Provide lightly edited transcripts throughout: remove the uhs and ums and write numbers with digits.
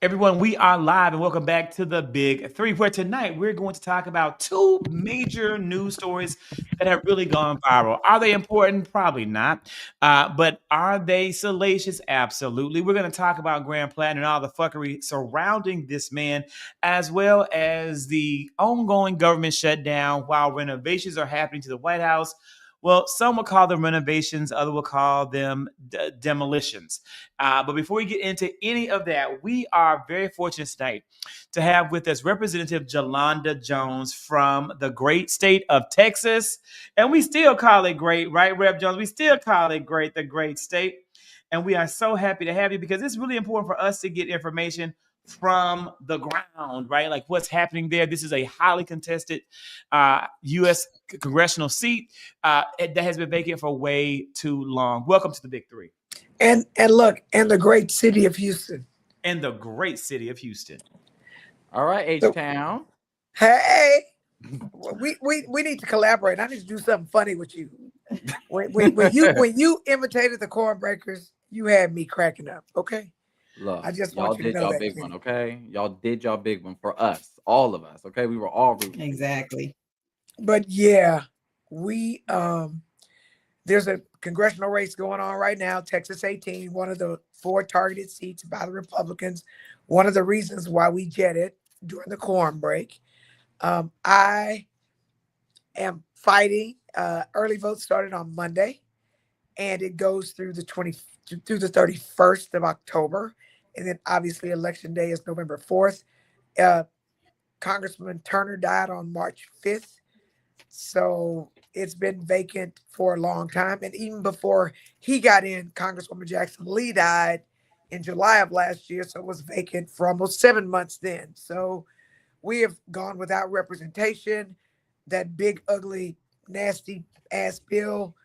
Everyone, we are live and welcome back to the Big Three, where tonight we're going to talk about two major news stories that have really gone viral. Are they important? Probably not. But are they salacious? Absolutely. We're going to talk about Graham Platner and all the fuckery surrounding this man, as well as the ongoing government shutdown while renovations are happening to the White House. Well, some will call them renovations, others will call them demolitions. But before we get into any of that, we are very fortunate tonight to have with us Representative Jolanda Jones from the great state of Texas. And we still call it great, right, Rep. Jones? We still call it great, the great state. And we are so happy to have you because it's really important for us to get information from the ground, right? Like what's happening there. This is a highly contested U.S. congressional seat that has been vacant for way too long. Welcome to the Big Three. And look, and the great city of Houston. In the great city of Houston. All right, H-Town. Hey, we need to collaborate. I need to do something funny with you. When you imitated the Cornbreakers, you had me cracking up. Okay. Look, I just y'all want you to did know y'all that. big one, okay? Y'all did y'all big one for us, all of us, okay? We were all rooting. Exactly. But yeah, we there's a congressional race going on right now, Texas 18, one of the 4 targeted seats by the Republicans. One of the reasons why we jetted during the corn break. I am fighting. Early vote started on Monday, and it goes through the 31st of October, and then obviously Election Day is November 4th. Congressman Turner died on March 5th, so it's been vacant for a long time. And even before he got in, Congresswoman Jackson Lee died in July of last year, so it was vacant for almost 7 months then. So we have gone without representation. That big, ugly, nasty ass bill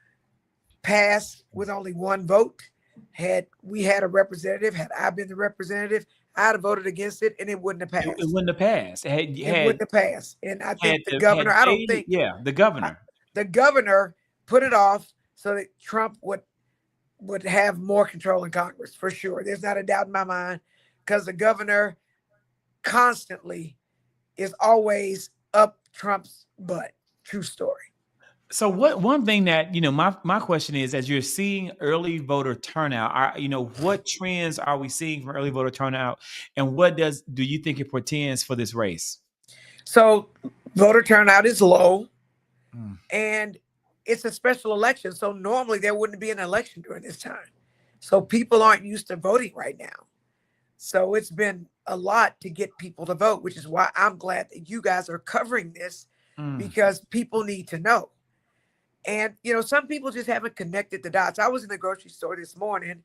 passed with only 1 vote. Had we had a representative, had I been the representative, I'd have voted against it and it wouldn't have passed. It wouldn't have passed. It wouldn't have passed. And I think the governor, the governor. The governor put it off so that Trump would have more control in Congress, for sure. There's not a doubt in my mind, because the governor constantly is always up Trump's butt. True story. So one thing that, my question is, as you're seeing early voter turnout, what trends are we seeing from early voter turnout, and what do you think it portends for this race? So voter turnout is low, and it's a special election. So normally there wouldn't be an election during this time. So people aren't used to voting right now. So it's been a lot to get people to vote, which is why I'm glad that you guys are covering this, because people need to know. And, some people just haven't connected the dots. I was in the grocery store this morning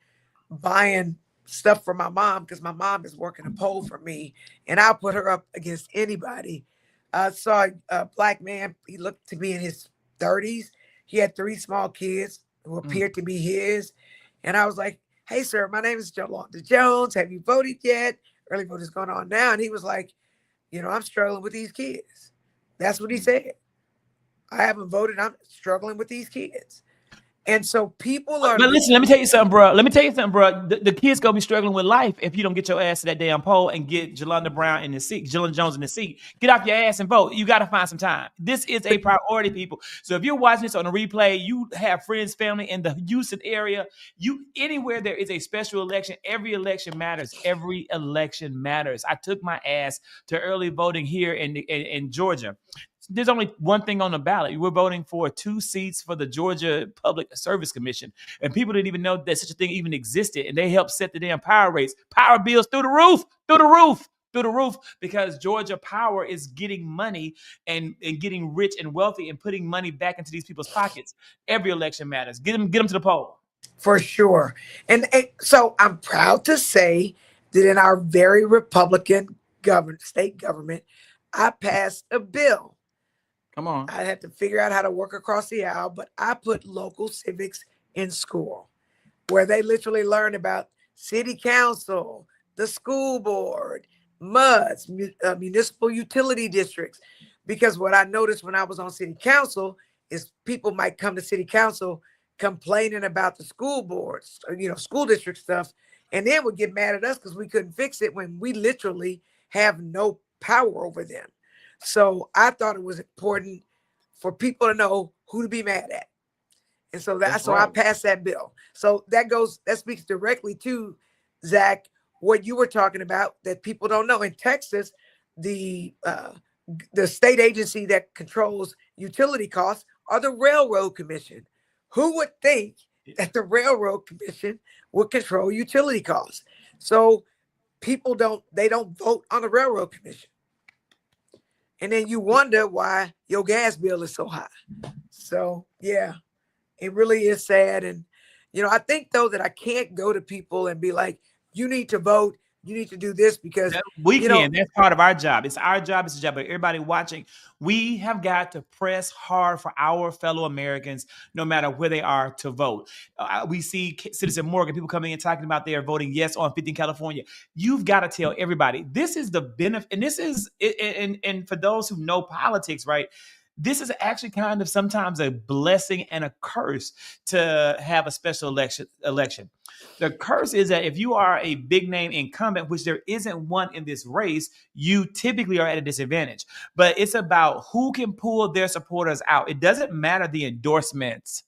buying stuff for my mom, because my mom is working a poll for me, and I'll put her up against anybody. I saw a Black man. He looked to be in his 30s. He had 3 small kids who appeared to be his. And I was like, "Hey, sir, my name is Jolanda Jones. Have you voted yet? Early vote is going on now." And he was like, "I'm struggling with these kids." That's what he said. "I haven't voted. I'm struggling with these kids." And so people are. But listen, let me tell you something, bro. The kids gonna be struggling with life if you don't get your ass to that damn poll and get Jolanda Jones in the seat. Get off your ass and vote. You got to find some time. This is a priority, people. So if you're watching this on a replay, you have friends, family in the Houston area. Anywhere there is a special election, every election matters. Every election matters. I took my ass to early voting here in Georgia. There's only one thing on the ballot. We're voting for 2 seats for the Georgia Public Service Commission. And people didn't even know that such a thing even existed. And they helped set the damn power rates. Power bills through the roof, because Georgia Power is getting money and getting rich and wealthy and putting money back into these people's pockets. Every election matters. Get them to the poll. For sure. And so I'm proud to say that in our very Republican state government, I passed a bill. Come on. I had to figure out how to work across the aisle, but I put local civics in school, where they literally learn about city council, the school board, MUDs, municipal utility districts. Because what I noticed when I was on city council is people might come to city council complaining about the school boards, school district stuff, and then would get mad at us because we couldn't fix it when we literally have no power over them. So I thought it was important for people to know who to be mad at. And so That's so I right. passed that bill. So that speaks directly to, Zach, what you were talking about that people don't know. In Texas, the state agency that controls utility costs are the Railroad Commission. Who would think that the Railroad Commission would control utility costs? So people don't vote on the Railroad Commission. And then you wonder why your gas bill is so high. So yeah, it really is sad. And, I think though that I can't go to people and be like, you need to vote. You need to do this because we can. That's part of our job. It's our job. It's a job. But everybody watching, we have got to press hard for our fellow Americans, no matter where they are, to vote. We see Citizen Morgan, people coming in talking about they are voting yes on 50 in California. You've got to tell everybody this is the benefit, and this is, and for those who know politics, right? This is actually kind of sometimes a blessing and a curse to have a special election. The curse is that if you are a big name incumbent, which there isn't one in this race, you typically are at a disadvantage. But it's about who can pull their supporters out. It doesn't matter the endorsements.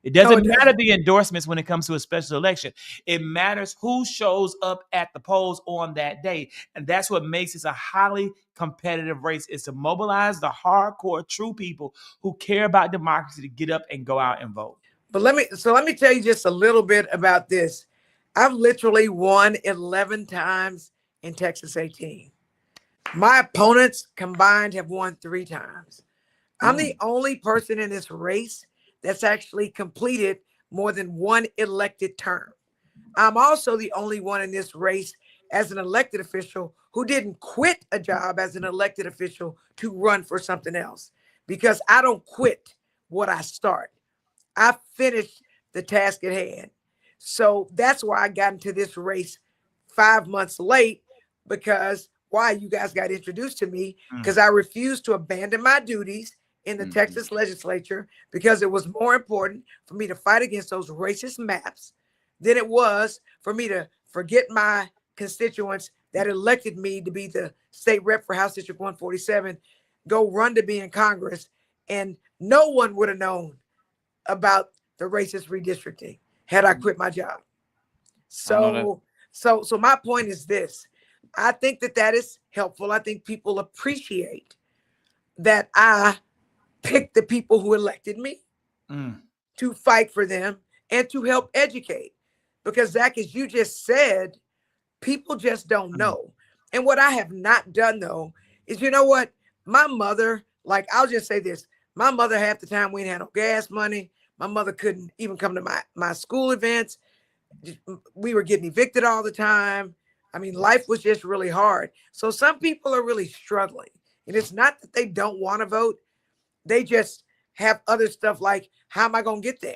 It doesn't matter the endorsements when it comes to a special election. It matters who shows up at the polls on that day. And that's what makes this a highly competitive race, is to mobilize the hardcore, true people who care about democracy to get up and go out and vote. But let me tell you just a little bit about this. I've literally won 11 times in Texas 18. My opponents combined have won 3 times. I'm the only person in this race that's actually completed more than one elected term. I'm also the only one in this race as an elected official who didn't quit a job as an elected official to run for something else, because I don't quit what I start. I finished the task at hand. So that's why I got into this race 5 months late, because why you guys got introduced to me, because I refused to abandon my duties in the Texas legislature, because it was more important for me to fight against those racist maps than it was for me to forget my constituents that elected me to be the state rep for House District 147, go run to be in Congress, and no one would have known about the racist redistricting had I quit my job. So my point is this. I think that is helpful. I think people appreciate that I pick the people who elected me to fight for them and to help educate. Because Zach, as you just said, people just don't know. And what I have not done though, is what? My mother, like, I'll just say this. My mother, half the time we didn't have no gas money. My mother couldn't even come to my school events. We were getting evicted all the time. I mean, life was just really hard. So some people are really struggling. And it's not that they don't want to vote. They just have other stuff like, how am I going to get there?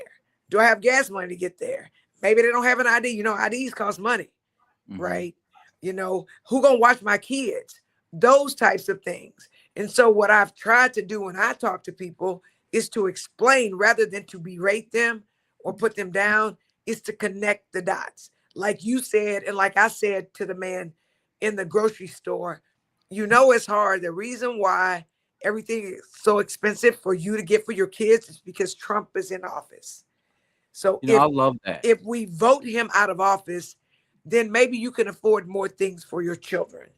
Do I have gas money to get there? Maybe they don't have an ID. IDs cost money, right? Who going to watch my kids? Those types of things. And so what I've tried to do when I talk to people is to explain, rather than to berate them or put them down, is to connect the dots. Like you said, and like I said to the man in the grocery store, it's hard. The reason why everything is so expensive for you to get for your kids is because Trump is in office. So I love that. If we vote him out of office, then maybe you can afford more things for your children.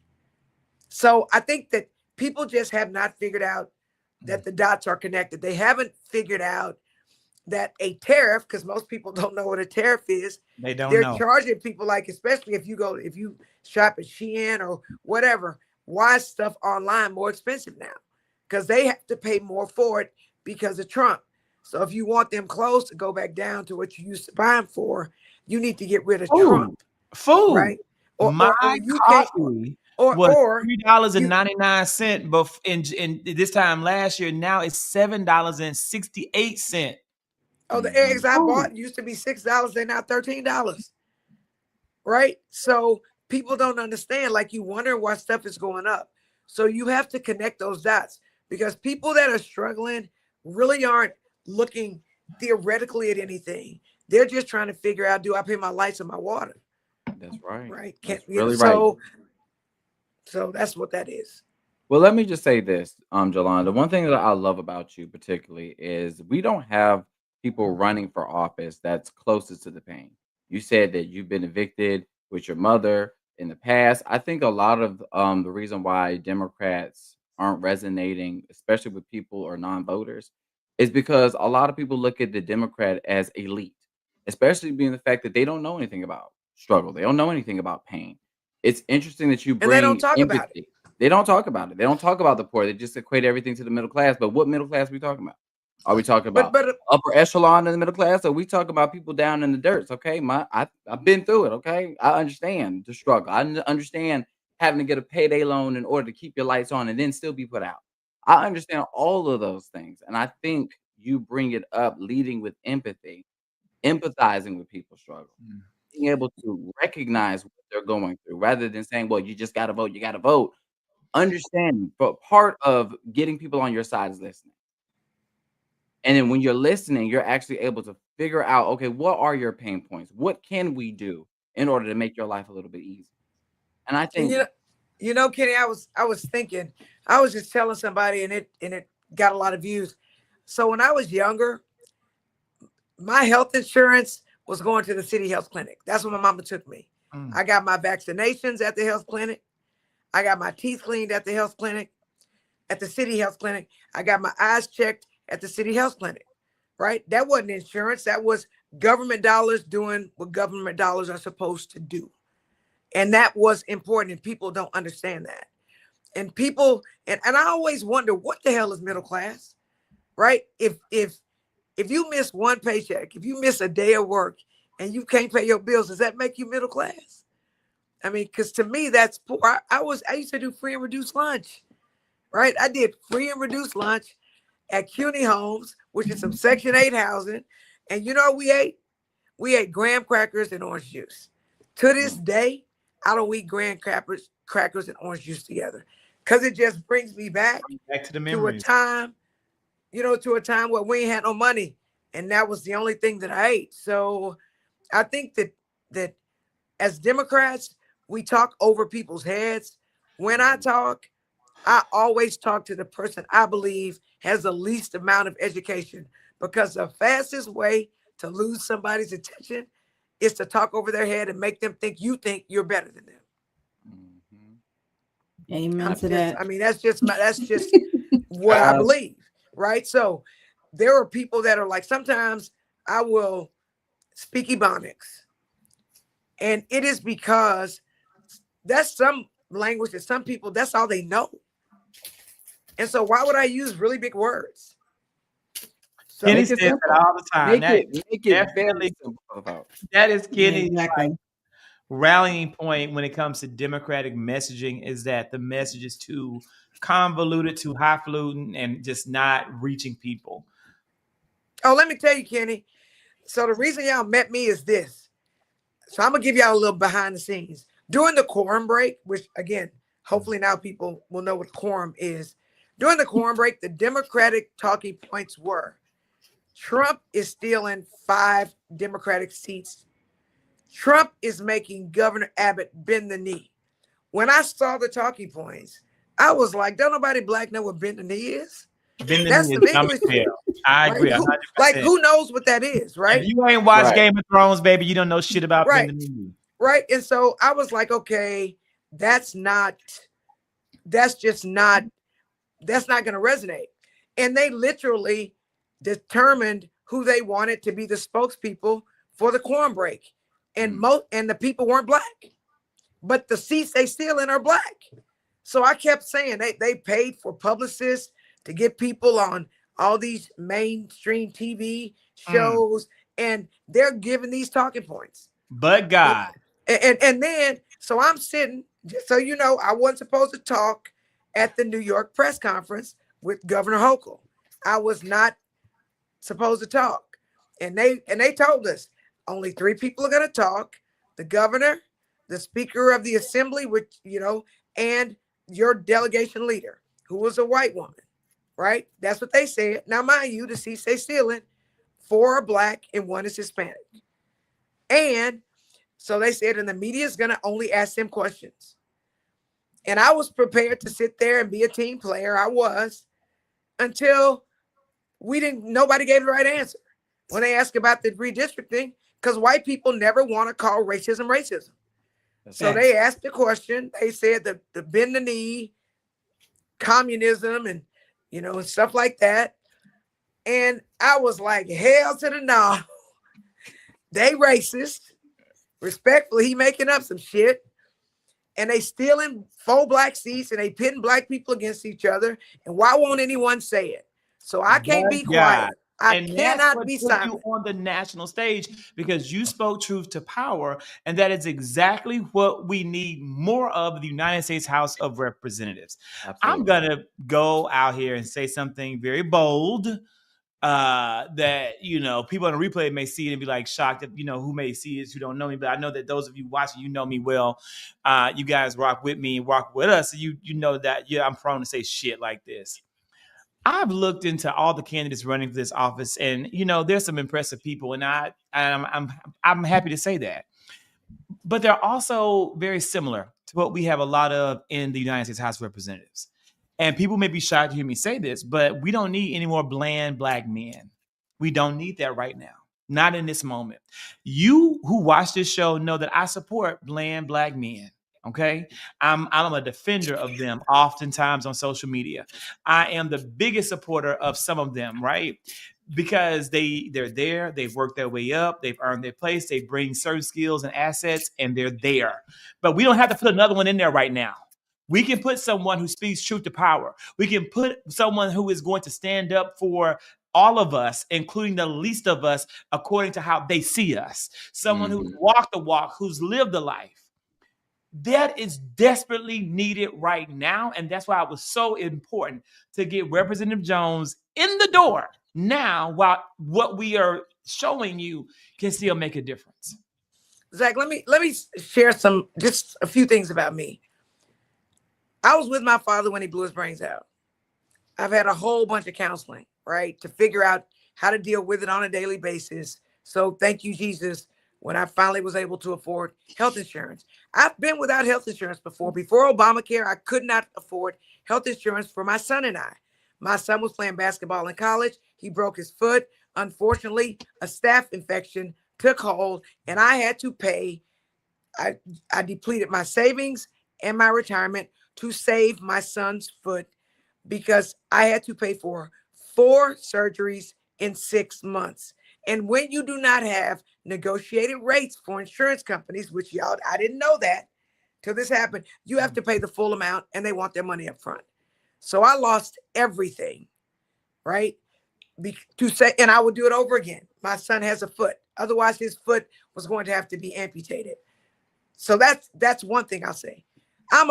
So I think that people just have not figured out that the dots are connected. They haven't figured out that a tariff, because most people don't know what a tariff is. They're charging people, like, especially if you shop at Shein or whatever, why is stuff online more expensive now? Because they have to pay more for it because of Trump. So if you want them clothes to go back down to what you used to buy them for, you need to get rid of Trump. Right? Or you coffee was $3.99, but in this time last year, now it's $7.68. Oh, the eggs I bought used to be $6. They're now $13. Right? So people don't understand. Like, you wonder why stuff is going up. So you have to connect those dots, because people that are struggling really aren't looking theoretically at anything. They're just trying to figure out, do I pay my lights and my water? That's right. right? That's You know, really right. so that's what that is. Well, let me just say this, Jolanda. One thing that I love about you particularly is we don't have people running for office that's closest to the pain. You said that you've been evicted with your mother in the past. I think a lot of the reason why Democrats aren't resonating, especially with people or non-voters, is because a lot of people look at the Democrat as elite, especially being the fact that they don't know anything about struggle. They don't know anything about pain. It's interesting that you And they don't bring talk about it. empathy. They don't talk about it. They don't talk about the poor. They just equate everything to the middle class. But what middle class are we talking about? Are we talking But about upper echelon in the middle class? Or are we talking about people down in the dirt? Okay, I've been through it. Okay, I understand the struggle. Understand having to get a payday loan in order to keep your lights on and then still be put out. I understand all of those things, and I think you bring it up, leading with empathy, empathizing with people's struggle, Mm. being able to recognize what they're going through, rather than saying, "Well, you just got to vote. You got to vote." Understanding, but part of getting people on your side is listening. And then when you're listening, you're actually able to figure out, okay, what are your pain points? What can we do in order to make your life a little bit easier? And I and think Kenny, I was thinking, I was just telling somebody, and it got a lot of views. So when I was younger, my health insurance was going to the city health clinic. That's where my mama took me. Mm. I got my vaccinations at the health clinic. I got my teeth cleaned at the health clinic, at the city health clinic. I got my eyes checked at the city health clinic, right? That wasn't insurance. That was government dollars doing what government dollars are supposed to do. And that was important. And people don't understand that. And people, and I always wonder, what the hell is middle class, right? If you miss one paycheck, if you miss a day of work and you can't pay your bills, does that make you middle class? I mean, because to me, that's poor. I used to do free and reduced lunch, right? I did free and reduced lunch at CUNY Homes, which is some Section 8 housing. And you know what we ate? We ate graham crackers and orange juice. To this day, I don't eat graham crackers and orange juice together, because it just brings me back Back to the to a memories. time, to a time where we ain't had no money, and that was the only thing that I ate. So I think that as Democrats, we talk over people's heads. When I talk, I always talk to the person I believe has the least amount of education, because the fastest way to lose somebody's attention is to talk over their head and make them think you're better than them. Mhm. Amen to that. I mean, that's just what I believe, right? So there are people that are like, sometimes I will speak Ebonics, and it is because that's some language that some people, that's all they know. And so why would I use really big words? So Kenny Make says it that simple. all the time. Make it very Definitely, simple for the folks. that is Yeah, Kenny's exactly. rallying point when it comes to Democratic messaging, is that the message is too convoluted, too highfalutin, and just not reaching people. let me tell you, Kenny. So the reason y'all met me is this. So I'm gonna give y'all a little behind the scenes. During the quorum break, which again, hopefully now people will know what quorum is. During the quorum break, the Democratic talking points were: Trump is stealing 5 Democratic seats. Trump is making Governor Abbott bend the knee. When I saw the talking points, I was like, don't nobody black know what bend the knee is? Bending That's is some dumb English as shit, hell. I right? agree Like 100%. who knows what that is, If right? you ain't watched Right. Game of Thrones, baby, you don't know shit about Right. bending the knee. Right. And so I was like, okay, that's just not, that's not going to resonate. And they literally determined who they wanted to be the spokespeople for the quorum break. And and the people weren't black, but the seats they still in are black. So I kept saying they paid for publicists to get people on all these mainstream TV Mm. shows, and they're giving these talking points. But God. And then, so I'm sitting, just so you know, I wasn't supposed to talk at the New York press conference with Governor Hochul. I was not supposed to talk. And they told us only 3 people are going to talk: the governor, the speaker of the assembly, which, and your delegation leader, who was a white woman, right? That's what they said. Now, mind you, the seats they stealing, 4 are black and 1 is Hispanic. And So they said, and the media is going to only ask them questions. And I was prepared to sit there and be a team player. I was, until nobody gave the right answer when they asked about the redistricting, because white people never want to call racism racism. So they asked the question. They said the bend the knee, communism, and and stuff like that. And I was like, hell to the no. They racist. Respectfully, he making up some shit. And they stealing 4 black seats, and they pitting black people against each other. And why won't anyone say it? So I can't be quiet. I cannot be silent. You on the national stage, because you spoke truth to power, and that is exactly what we need more of in the United States House of Representatives. Absolutely. I'm gonna go out here and say something very bold that people on the replay may see it and be like shocked that who may see this, who don't know me, but I know that those of you watching, know me well. You guys rock with me and rock with us, so you know that I'm prone to say shit like this. I've looked into all the candidates running for this office, and there's some impressive people, and I'm happy to say that. But they're also very similar to what we have a lot of in the United States House of Representatives. And people may be shocked to hear me say this, but we don't need any more bland black men. We don't need that right now. Not in this moment. You who watch this show know that I support bland black men. Okay, I'm a defender of them oftentimes on social media. I am the biggest supporter of some of them, right? Because they're there, they've worked their way up, they've earned their place, they bring certain skills and assets, and they're there. But we don't have to put another one in there right now. We can put someone who speaks truth to power. We can put someone who is going to stand up for all of us, including the least of us, according to how they see us. Someone who's walked the walk, who's lived the life. That is desperately needed right now. And that's why it was so important to get Representative Jones in the door now, while what we are showing you can still make a difference. Zach, let me share just a few things about me. I was with my father when he blew his brains out. I've had a whole bunch of counseling, right, to figure out how to deal with it on a daily basis. So thank you, Jesus, when I finally was able to afford health insurance. I've been without health insurance before. Before Obamacare, I could not afford health insurance for my son and I. My son was playing basketball in college. He broke his foot. Unfortunately, a staph infection took hold, and I had to pay. I depleted my savings and my retirement to save my son's foot, because I had to pay for 4 surgeries in 6 months. And when you do not have negotiated rates for insurance companies, which I didn't know that till this happened, you have to pay the full amount, and they want their money up front. So I lost everything, right? And I would do it over again. My son has a foot. Otherwise, his foot was going to have to be amputated. So that's one thing I'll say. I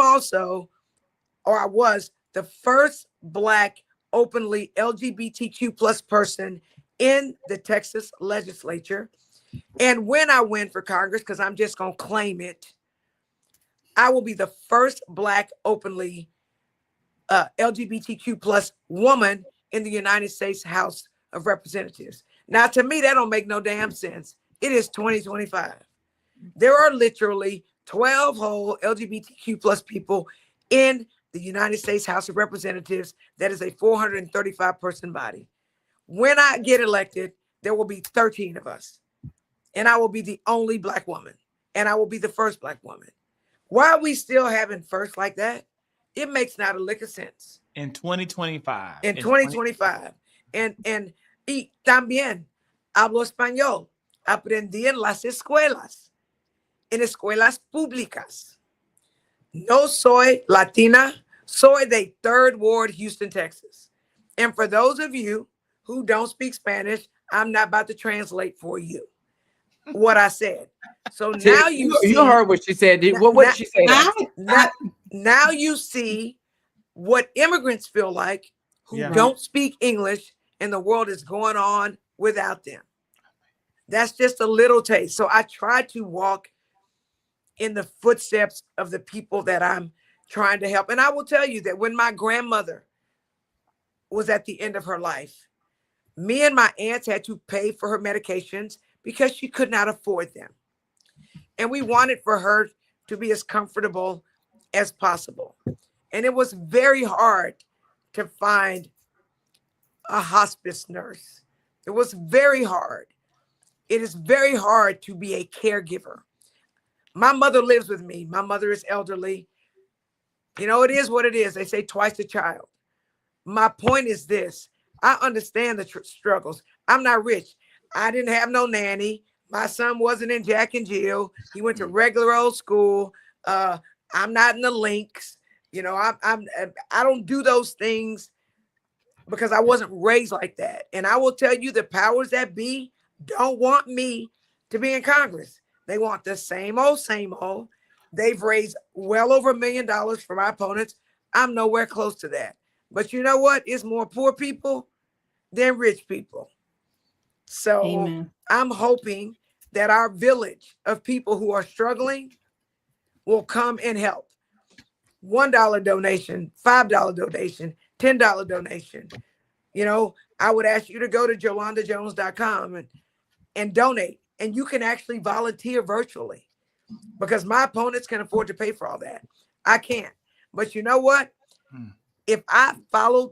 was the first Black openly LGBTQ plus person in the Texas legislature. And when I win for Congress, because I'm just going to claim it, I will be the first Black openly LGBTQ plus woman in the United States House of Representatives. Now, to me, that don't make no damn sense. It is 2025. There are literally 12 whole LGBTQ plus people in the United States House of Representatives. That is a 435 person body. When I get elected, there will be 13 of us, and I will be the only Black woman, and I will be the first Black woman. Why are we still having first like that? It makes not a lick of sense. In 2025. In 2025. Y también hablo español. Aprendí en las escuelas, en escuelas públicas. No soy Latina, soy de 3rd Ward, Houston, Texas. And for those of you who don't speak Spanish, I'm not about to translate for you what I said. So now you heard what she said. What did she say? Now you see what immigrants feel like who don't speak English, and the world is going on without them. That's just a little taste. So I try to walk in the footsteps of the people that I'm trying to help. And I will tell you that when my grandmother was at the end of her life, me and my aunts had to pay for her medications because she could not afford them. And we wanted for her to be as comfortable as possible. And it was very hard to find a hospice nurse. It was very hard. It is very hard to be a caregiver. My mother lives with me. My mother is elderly. You know, it is what it is. They say twice a child. My point is this. I understand the struggles. I'm not rich. I didn't have no nanny. My son wasn't in Jack and Jill. He went to regular old school. I'm not in the links. You know, I don't do those things because I wasn't raised like that. And I will tell you, the powers that be don't want me to be in Congress. They want the same old, same old. They've raised well over $1 million for my opponents. I'm nowhere close to that. But you know what? It's more poor people than rich people. So Amen. I'm hoping that our village of people who are struggling will come and help. $1 donation, $5 donation, $10 donation. You know, I would ask you to go to jolandajones.com and donate. And you can actually volunteer virtually because my opponents can afford to pay for all that. I can't. But you know what? If I followed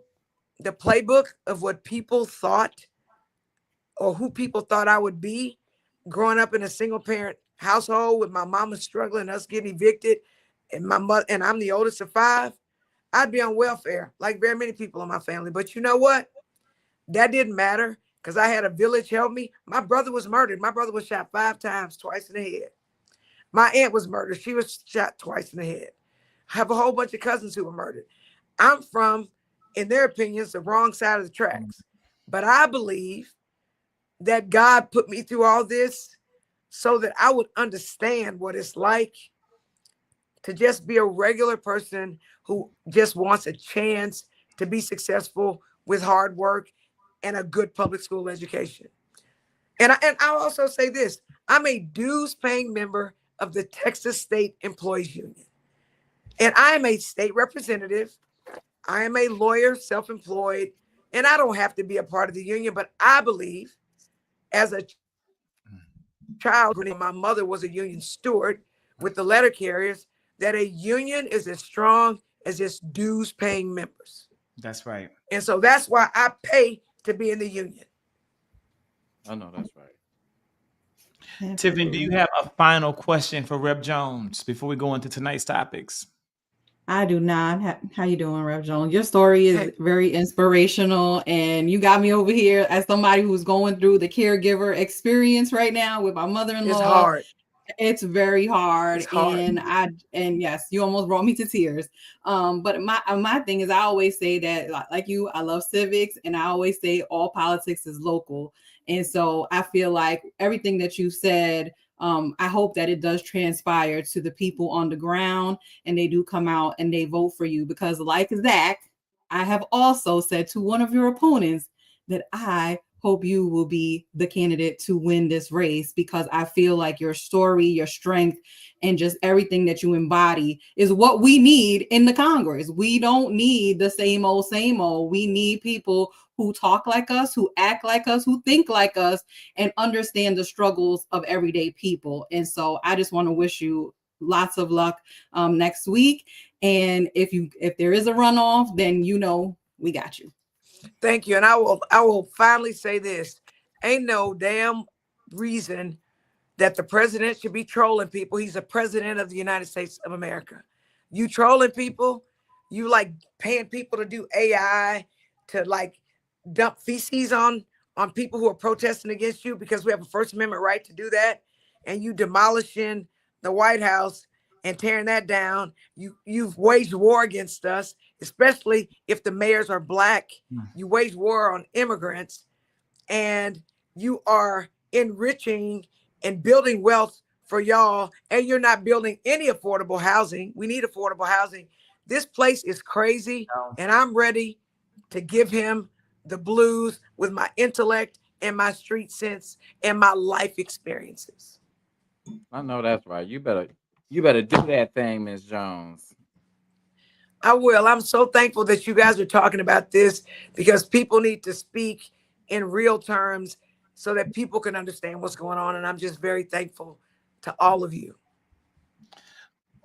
the playbook of what people thought or who people thought I would be growing up in a single parent household with my mama struggling, us getting evicted, and my mother, and I'm the oldest of 5, I'd be on welfare like very many people in my family. But you know what? That didn't matter because I had a village help me. My brother was murdered. My brother was shot 5 times, twice in the head. My aunt was murdered. She was shot twice in the head. I have a whole bunch of cousins who were murdered. I'm from, in their opinions, the wrong side of the tracks. But I believe that God put me through all this so that I would understand what it's like to just be a regular person who just wants a chance to be successful with hard work and a good public school education. And I'll also say this. I'm a dues-paying member of the Texas State Employees Union. And I am a state representative. I am a lawyer, self-employed, and I don't have to be a part of the union, but I believe as a child, when my mother was a union steward with the letter carriers, that a union is as strong as its dues-paying members. That's right. And so that's why I pay to be in the union. I know that's right. Tiffany, do you have a final question for Rep. Jones before we go into tonight's topics? I do not. How you doing, Rev Jones? Your story is very inspirational, and you got me over here as somebody who's going through the caregiver experience right now with my mother-in-law. It's hard. It's very hard. It's hard. And yes, you almost brought me to tears. But my thing is, I always say that, like you, I love civics, and I always say all politics is local. And so I feel like everything that you said, I hope that it does transpire to the people on the ground and they do come out and they vote for you, because like Zach, I have also said to one of your opponents that I hope you will be the candidate to win this race, because I feel like your story, your strength, and just everything that you embody is what we need in the Congress. We don't need the same old, same old. We need people who talk like us, who act like us, who think like us, and understand the struggles of everyday people. And so I just want to wish you lots of luck next week. And if there is a runoff, then you know we got you. Thank you. And I will finally say this. Ain't no damn reason that the president should be trolling people. He's the president of the United States of America. You trolling people, you like paying people to do AI, to like dump feces on people who are protesting against you because we have a First Amendment right to do that. And you demolishing the White House and tearing that down. You've waged war against us, especially if the mayors are Black. You wage war on immigrants, and you are enriching and building wealth for y'all, and you're not building any affordable housing. We need affordable housing. This place is crazy, and I'm ready to give him the blues with my intellect and my street sense and my life experiences. I know that's right. You better do that thing, Ms. Jones. I will. I'm so thankful that you guys are talking about this, because people need to speak in real terms so that people can understand what's going on. And I'm just very thankful to all of you.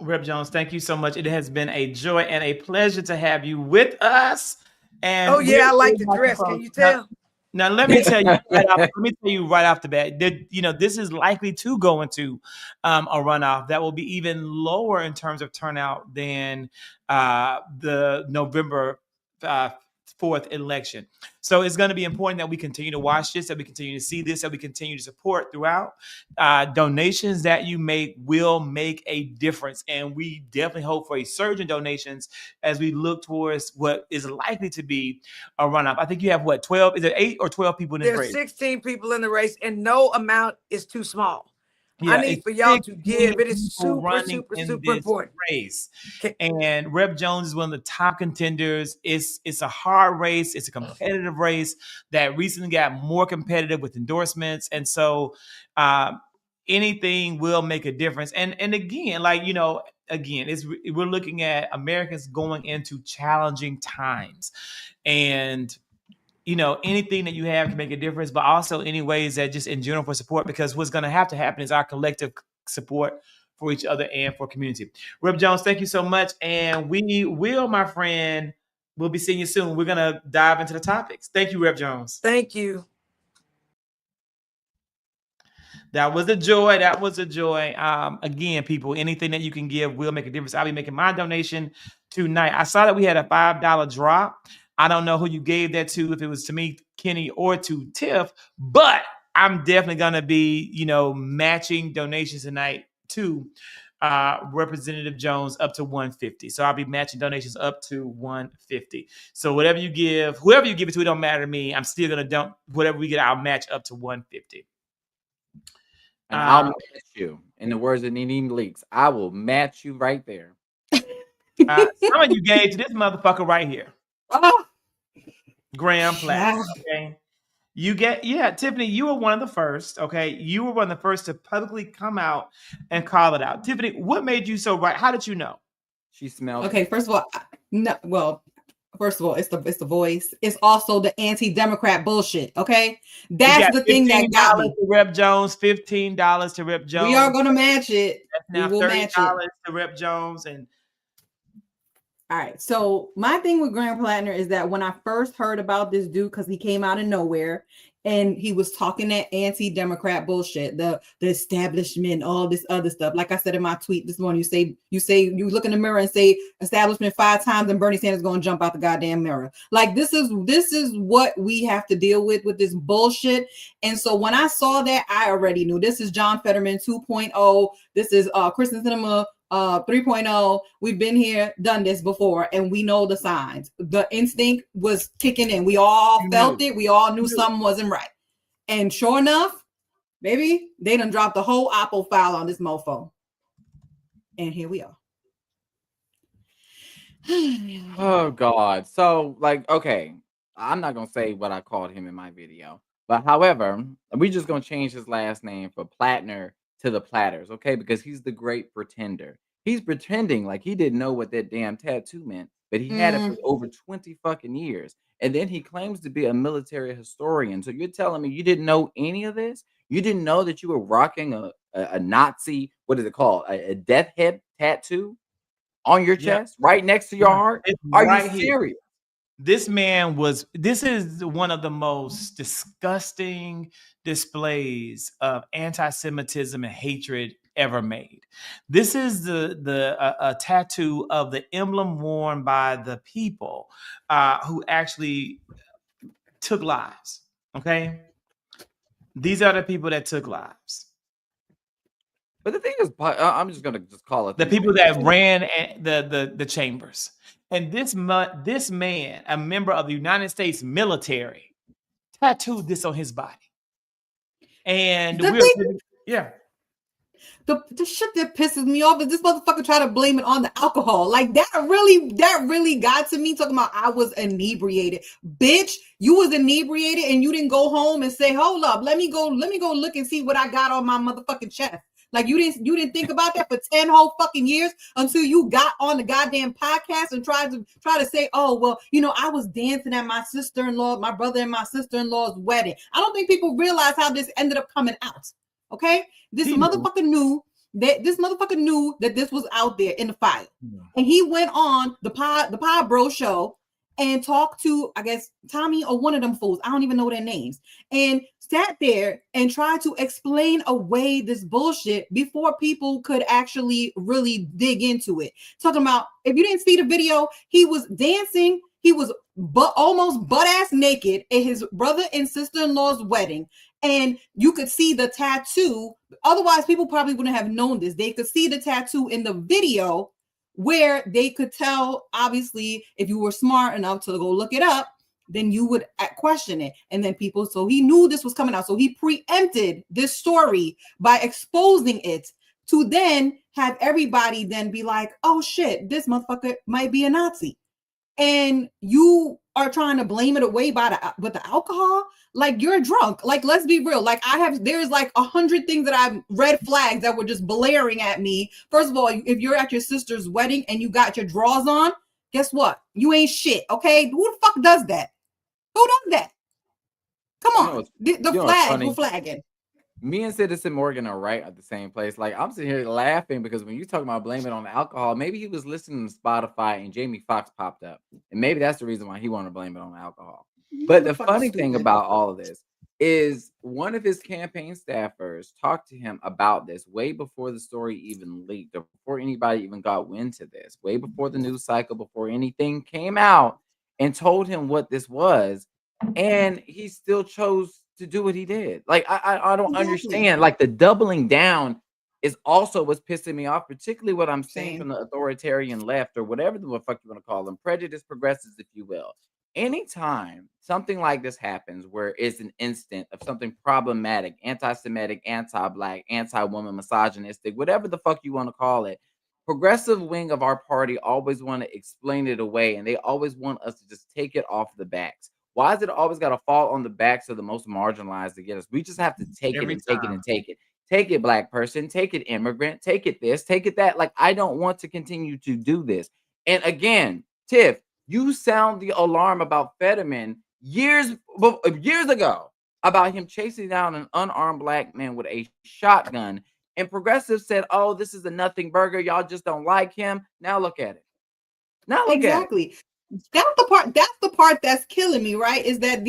Rep Jones, thank you so much. It has been a joy and a pleasure to have you with us. And Oh yeah, I like the dress. Can you tell? Now, let me tell you right off the bat that, you know, this is likely to go into a runoff that will be even lower in terms of turnout than the November 4th election. So it's going to be important that we continue to watch this, that we continue to see this, that we continue to support throughout. Donations that you make will make a difference. And we definitely hope for a surge in donations as we look towards what is likely to be a runoff. I think you have what, 12? Is it 8 or 12 people in this race? There's 16 people in the race, and no amount is too small. Yeah, I need for y'all to give. It is super important. Race. And Rep Jones is one of the top contenders. It's a hard race. It's a competitive race that recently got more competitive with endorsements. And so anything will make a difference. And again, like, you know, we're looking at Americans going into challenging times. And you know, anything that you have can make a difference, but also any ways that just in general for support, because what's going to have to happen is our collective support for each other and for community. Rep Jones, thank you so much. And we will, my friend, we'll be seeing you soon. We're going to dive into the topics. Thank you, Rep Jones. Thank you. That was a joy. That was a joy. Again, people, anything that you can give will make a difference. I'll be making my donation tonight. I saw that we had a $5 drop. I don't know who you gave that to, if it was to me, Kenny, or to Tiff, but I'm definitely going to be, you know, matching donations tonight to Representative Jones up to $150. So I'll be matching donations up to $150. So whatever you give, whoever you give it to, it don't matter to me. I'm still going to dump whatever we get. I'll match up to $150. And I'll match you. In the words of Nene Leaks, I will match you right there. Some of you gave to this motherfucker right here. Oh, Graham Platner. Okay. You get, Tiffany, you were one of the first. Okay. You were one of the first to publicly come out and call it out. Tiffany, what made you so right? How did you know? She smelled. Okay. First of all, it's the voice. It's also the anti-Democrat bullshit. Okay. That's the thing that got me. To Rep Jones, $15 to Rep Jones. We are going to match it. That's now $30 to Rep Jones. And all right. So my thing with Graham Platner is that when I first heard about this dude, because he came out of nowhere and he was talking that anti-Democrat bullshit, the establishment, all this other stuff. Like I said in my tweet this morning, you look in the mirror and say establishment 5 times and Bernie Sanders going to jump out the goddamn mirror. Like this is what we have to deal with this bullshit. And so when I saw that, I already knew this is John Fetterman 2.0. This is Kristen Sinema 3.0. We've been here, done this before, and we know the signs. The instinct was kicking in. We all felt it. We all knew something wasn't right. And sure enough, baby, they done dropped the whole Apple file on this mofo. And here we are. Oh God. So okay, I'm not gonna say what I called him in my video, but however, we just gonna change his last name for Platner to the Platters, okay? Because he's the great pretender. He's pretending like he didn't know what that damn tattoo meant, but he had it for over 20 fucking years. And then he claims to be a military historian. So you're telling me you didn't know any of this? You didn't know that you were rocking a Nazi, what is it called? A death head tattoo on your chest, right next to your heart? Are you serious? This is one of the most disgusting displays of anti-Semitism and hatred ever made. This is a tattoo of the emblem worn by the people who actually took lives. Okay, these are the people that took lives. But the thing is, I'm just gonna call it the people that ran the chambers. And this man, a member of the United States military, tattooed this on his body. And the shit that pisses me off is this motherfucker try to blame it on the alcohol. Like that really got to me, talking about I was inebriated. Bitch, you was inebriated and you didn't go home and say, hold up, let me go look and see what I got on my motherfucking chest. Like you didn't think about that for 10 whole fucking years until you got on the goddamn podcast and tried to say, oh, well, I was dancing at my brother and my sister-in-law's wedding. I don't think people realize how this ended up coming out. Okay? This motherfucker knew that this motherfucker knew that this was out there in the file. Yeah. And he went on the Pod Bro show and talked to, I guess, Tommy or one of them fools. I don't even know their names. And sat there and tried to explain away this bullshit before people could actually really dig into it. Talking about, if you didn't see the video, he was dancing. He was almost butt-ass naked at his brother and sister-in-law's wedding. And you could see the tattoo. Otherwise, people probably wouldn't have known this. They could see the tattoo in the video where they could tell, obviously, if you were smart enough to go look it up, then you would question it. And then people, so he knew this was coming out. So he preempted this story by exposing it to then have everybody then be like, oh shit, this motherfucker might be a Nazi. And you are trying to blame it away with the alcohol. Like, you're drunk. Like, let's be real. Like, there's like 100 things that I've red flags that were just blaring at me. First of all, if you're at your sister's wedding and you got your drawers on, guess what? You ain't shit. Okay. Who the fuck does that? Who does that? Come on. The flag, we're flagging. Me and Citizen Morgan are right at the same place. Like, I'm sitting here laughing because when you talk about blaming it on the alcohol, maybe he was listening to Spotify and Jamie Foxx popped up. And maybe that's the reason why he wanted to blame it on the alcohol. But the funny thing about all of this is one of his campaign staffers talked to him about this way before the story even leaked or before anybody even got wind to this, way before the news cycle, before anything came out, and told him what this was. And he still chose to do what he did. Like, I don't understand. Like, the doubling down is also what's pissing me off, particularly what I'm seeing from the authoritarian left or whatever the fuck you want to call them, prejudice progressives, if you will. Anytime something like this happens where it's an instant of something problematic, anti-Semitic, anti-Black, anti-woman, misogynistic, whatever the fuck you want to call it, progressive wing of our party always want to explain it away, and they always want us to just take it off the backs. Why is it always got to fall on the backs of the most marginalized to get us? We just have to take it and take it and take it. Take it, Black person. Take it, immigrant. Take it this. Take it that. Like, I don't want to continue to do this. And again, Tiff, you sound the alarm about Fetterman years ago about him chasing down an unarmed Black man with a shotgun. And progressives said, oh, this is a nothing burger. Y'all just don't like him. Now look at it. Now look at it. That's the part that's killing me, right? Is that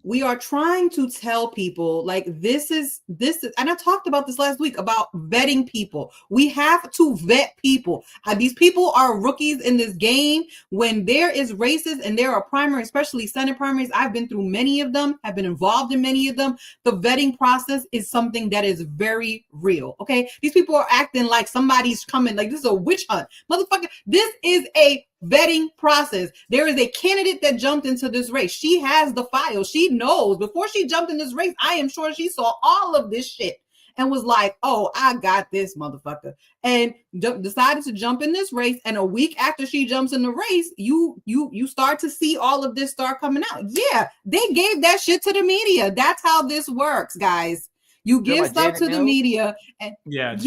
we are trying to tell people, like, this is, and I talked about this last week about vetting people. We have to vet people. These people are rookies in this game. When there is races and there are primaries, especially Senate primaries, I've been through many of them, I've been involved in many of them. The vetting process is something that is very real. Okay. These people are acting like somebody's coming, like this is a witch hunt. Motherfucker, this is a vetting process. There is a candidate that jumped into this race. She has the file. She knows before she jumped in this race. I am sure she saw all of this shit and was like, oh, I got this motherfucker, and decided to jump in this race. And a week after she jumps in the race, you start to see all of this start coming out. Yeah, they gave that shit to the media. That's how this works, guys. You give stuff to the media, and yes.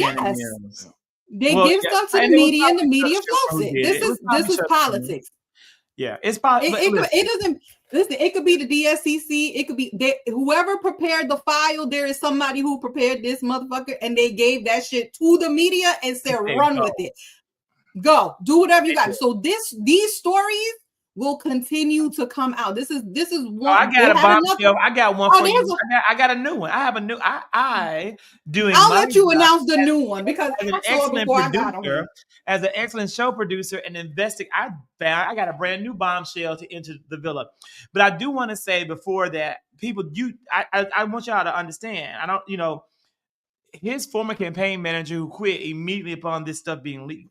They give stuff to the media, and the media floats it. This is politics. Yeah, it's politics. It doesn't. Listen, it could be the DSCC. It could be whoever prepared the file. There is somebody who prepared this motherfucker, and they gave that shit to the media and said, "Run with it. Go do whatever you got." So these stories will continue to come out. This is one. I got a bombshell. I got one for you. I got a new one. I have a new. I'll let you announce the new one because as an excellent producer, as an excellent show producer and I got a brand new bombshell to enter the villa. But I do want to say before that, people, I want y'all to understand. I don't, his former campaign manager who quit immediately upon this stuff being leaked,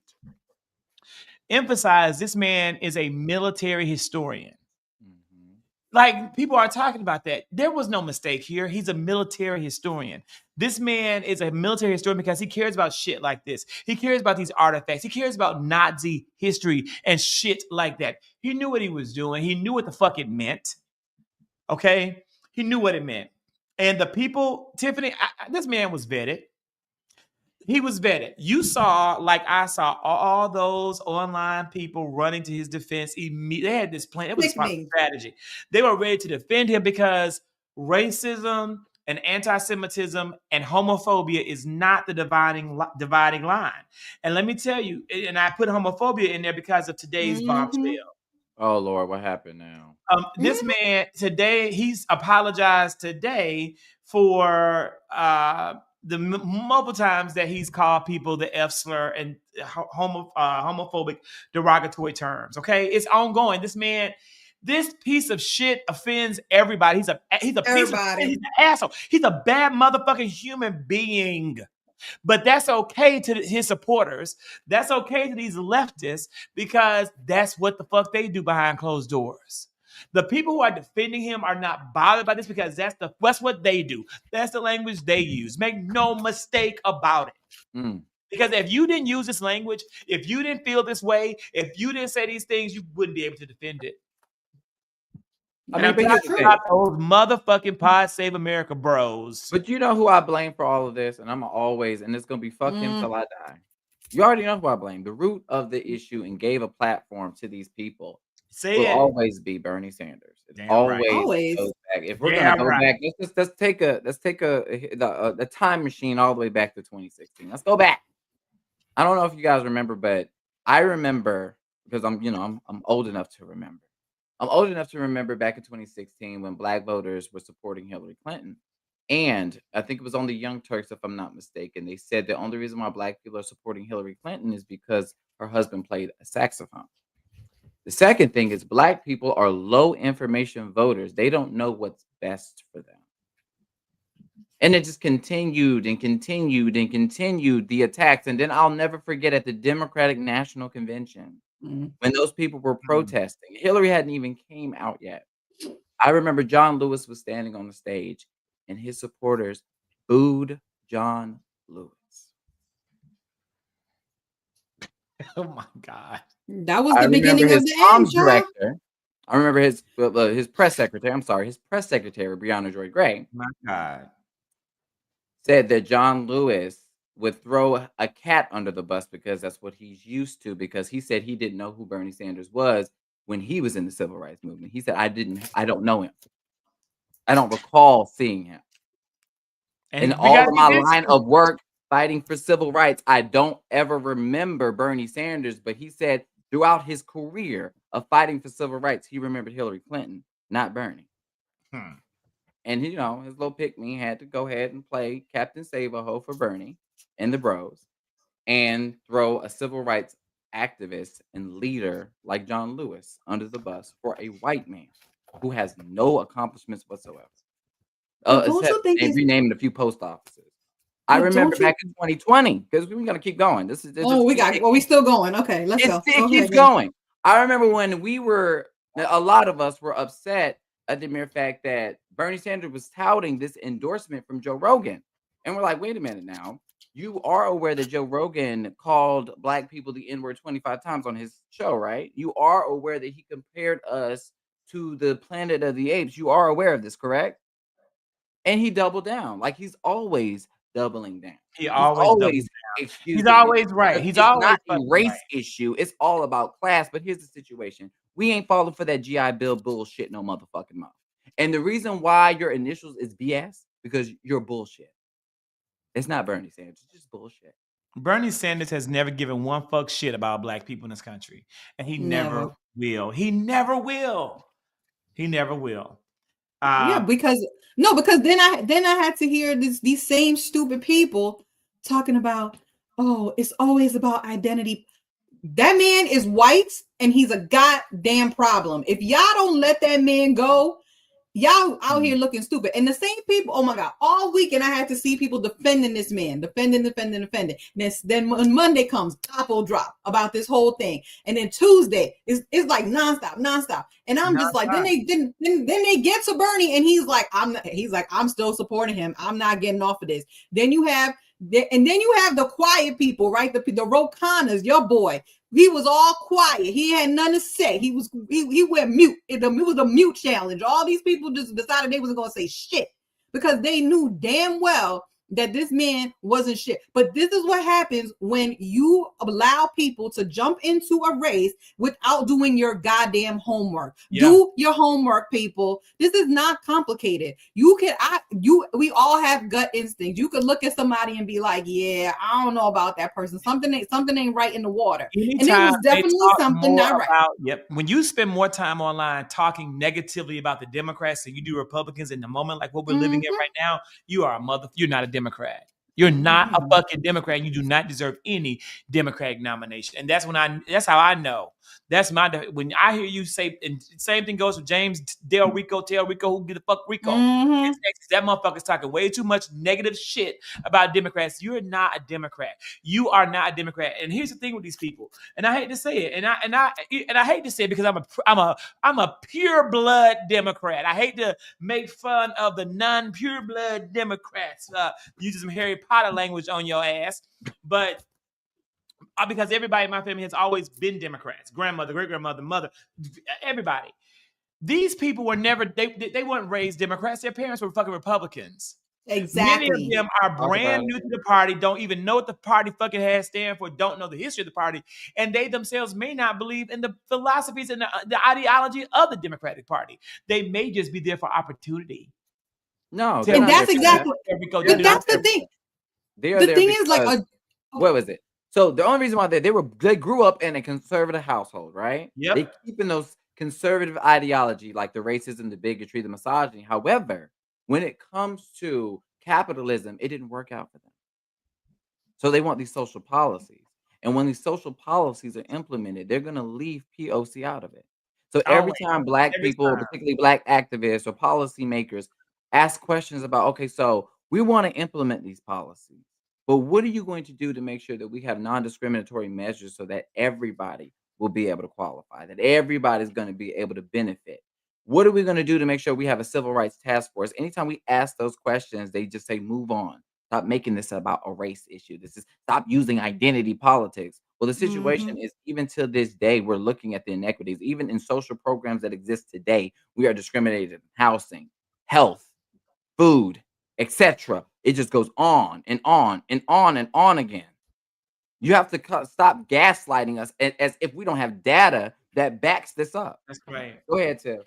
emphasize this man is a military historian. Mm-hmm. Like, people are talking about that. There was no mistake here. He's a military historian. This man is a military historian because he cares about shit like this. He cares about these artifacts. He cares about Nazi history and shit like that. He knew what he was doing. He knew what the fuck it meant. Okay? He knew what it meant. And the people, Tiffany, this man was vetted. He was vetted. You saw, like I saw, all those online people running to his defense. They had this plan. It was a strategy. They were ready to defend him because racism, and anti-Semitism and homophobia is not the dividing line. And let me tell you, and I put homophobia in there because of today's bombshell. Oh Lord, what happened now? This man today, he's apologized today for the multiple times that he's called people the F slur and homophobic derogatory terms. Okay, it's ongoing. This piece of shit offends everybody. He's a piece of shit. He's an asshole. He's a bad motherfucking human being. But that's okay to his supporters. That's okay to these leftists because that's what the fuck they do behind closed doors. The people who are defending him are not bothered by this because that's what they do. That's the language they use. Make no mistake about it. Because if you didn't use this language, if you didn't feel this way, if you didn't say these things, you wouldn't be able to defend it. I mean, but here's about those motherfucking Pod Save America bros. But you know who I blame for all of this, and I'm always, and it's gonna be fuck him till I die. You already know who I blame. The root of the issue and gave a platform to these people will always be Bernie Sanders. It's always goes back. If we're gonna go back, let's take the time machine all the way back to 2016. Let's go back. I don't know if you guys remember, but I remember because I'm old enough to remember. I'm old enough to remember back in 2016 when Black voters were supporting Hillary Clinton. And I think it was on the Young Turks, if I'm not mistaken. They said the only reason why Black people are supporting Hillary Clinton is because her husband played a saxophone. The second thing is Black people are low information voters. They don't know what's best for them. And it just continued and continued and continued the attacks. And then I'll never forget at the Democratic National Convention, when those people were protesting, Hillary hadn't even came out yet. I remember John Lewis was standing on the stage and his supporters booed John Lewis. Oh my God. That was the beginning of the end, director. I remember his press secretary. I'm sorry, his press secretary, Breonna Joy Gray. My God. Said that John Lewis would throw a cat under the bus because that's what he's used to, because he said he didn't know who Bernie Sanders was when he was in the civil rights movement. He said, I don't know him. I don't recall seeing him. And in all of my line of work fighting for civil rights, I don't ever remember Bernie Sanders, but he said throughout his career of fighting for civil rights, he remembered Hillary Clinton, not Bernie. And his little pick-me had to go ahead and play Captain Save-A-Ho for Bernie and the bros and throw a civil rights activist and leader like John Lewis under the bus for a white man who has no accomplishments whatsoever. And renaming a few post offices. I remember back in 2020, because we're gonna keep going. We still going. Okay, let's go. It keeps going. I remember when a lot of us were upset at the mere fact that Bernie Sanders was touting this endorsement from Joe Rogan. And we're like, wait a minute now. You are aware that Joe Rogan called Black people the N-word 25 times on his show, right? You are aware that he compared us to the Planet of the Apes. You are aware of this, correct? And he doubled down. Like he's always doubling down. He's always he's always right. He's always not a race issue. It's all about class. But here's the situation. We ain't falling for that GI Bill bullshit no motherfucking mouth. And the reason why your initials is BS because you're bullshit. It's not Bernie Sanders. It's just bullshit. Bernie Sanders has never given one fuck shit about Black people in this country. And he never will. He never will. He never will. Because then I had to hear these same stupid people talking about, oh, it's always about identity. That man is white and he's a goddamn problem. If y'all don't let that man go, y'all out here looking stupid. And the same people, oh my God, all weekend I had to see people defending this man, defending. Then when Monday comes, Capo drop about this whole thing. And then Tuesday, it's like nonstop. And I'm just like, then they get to Bernie and he's like, I'm still supporting him. I'm not getting off of this. Then you have the quiet people, right? The Rokanas, your boy. He was all quiet. He had nothing to say. He went mute. It was a mute challenge. All these people just decided they wasn't going to say shit because they knew damn well that this man wasn't shit. But this is what happens when you allow people to jump into a race without doing your goddamn homework. Do your homework, people. This is not complicated. We all have gut instincts. You could look at somebody and be like, yeah, I don't know about that person. Something ain't right in the water. Anytime and it was definitely something not right. When you spend more time online talking negatively about the Democrats than you do Republicans in the moment, like what we're living in right now, you're not a Democrat. You're not a fucking Democrat. You do not deserve any Democratic nomination. And that's how I know. When I hear you say, and same thing goes with James Tell Rico, who get the fuck Rico. That motherfucker's talking way too much negative shit about Democrats. You're not a Democrat. You are not a Democrat. And here's the thing with these people. And I hate to say it. And I hate to say it because I'm a pure blood Democrat. I hate to make fun of the non-pure blood Democrats, using some Harry Potter language on your ass, but because everybody in my family has always been Democrats, grandmother, great-grandmother, mother, everybody. These people were never, they weren't raised Democrats. Their parents were fucking Republicans. Exactly. Many of them are brand new to the party, don't even know what the party fucking has stand for, don't know the history of the party, and they themselves may not believe in the philosophies and the ideology of the Democratic Party. They may just be there for opportunity. No, and that's exactly. But that's the thing. The thing is, like, what was it? So the only reason why they grew up in a conservative household, right? Yep. They keep in those conservative ideology, like the racism, the bigotry, the misogyny. However, when it comes to capitalism, it didn't work out for them. So they want these social policies. And when these social policies are implemented, they're going to leave POC out of it. So every time Black people, particularly Black activists or policymakers, ask questions about, okay, so we want to implement these policies, but what are you going to do to make sure that we have non-discriminatory measures so that everybody will be able to qualify, that everybody's going to be able to benefit? What are we going to do to make sure we have a civil rights task force? Anytime we ask those questions, they just say, move on. Stop making this about a race issue. Stop using identity politics. Well, the situation is, even to this day, we're looking at the inequities. Even in social programs that exist today, we are discriminated in housing, health, food, etc. It just goes on and on and on and on again. You have to stop gaslighting us as if we don't have data that backs this up. That's right. Go ahead, Tim.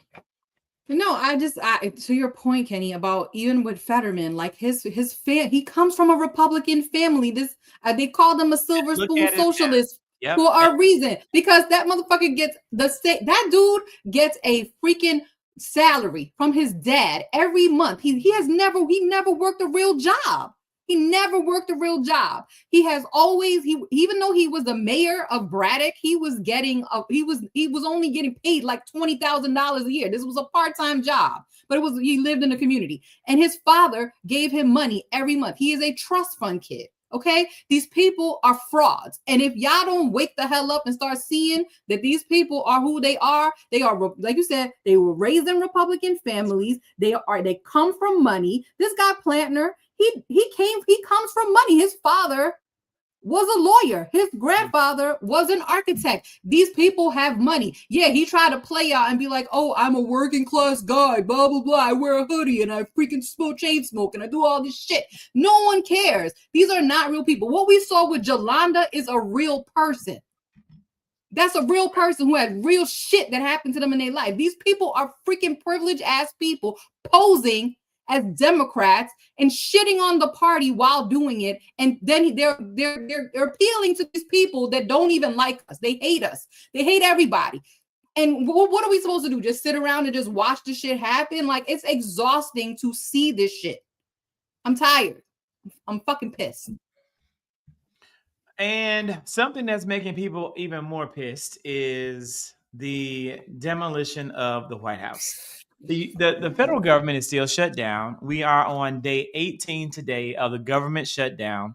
No, to your point, Kenny, about even with Fetterman, like he comes from a Republican family. They call them a silver spoon socialist for a reason, because that motherfucker gets that dude gets a freaking salary from his dad every month. He never worked a real job. He never worked a real job. He has always, even though he was the mayor of Braddock, he was only getting paid like $20,000 a year. This was a part-time job, but he lived in the community, and his father gave him money every month. He is a trust fund kid. Okay, these people are frauds, and if y'all don't wake the hell up and start seeing that these people are who they are, like you said, they were raised in Republican families. They come from money. This guy Platner, he comes from money. His father was a lawyer. His grandfather was an architect. These people have money. Yeah, he tried to play out and be like, oh, I'm a working class guy, blah, blah, blah. I wear a hoodie and I freaking chain smoke and I do all this shit. No one cares. These are not real people. What we saw with Jolanda is a real person. That's a real person who had real shit that happened to them in their life. These people are freaking privileged ass people posing as Democrats and shitting on the party while doing it, and then they're appealing to these people that don't even like us. They hate us. They hate everybody. And what are we supposed to do? Just sit around and just watch the shit happen? Like, it's exhausting to see this shit. I'm tired. I'm fucking pissed. And something that's making people even more pissed is the demolition of the White House. The federal government is still shut down. We are on day 18 today of the government shutdown.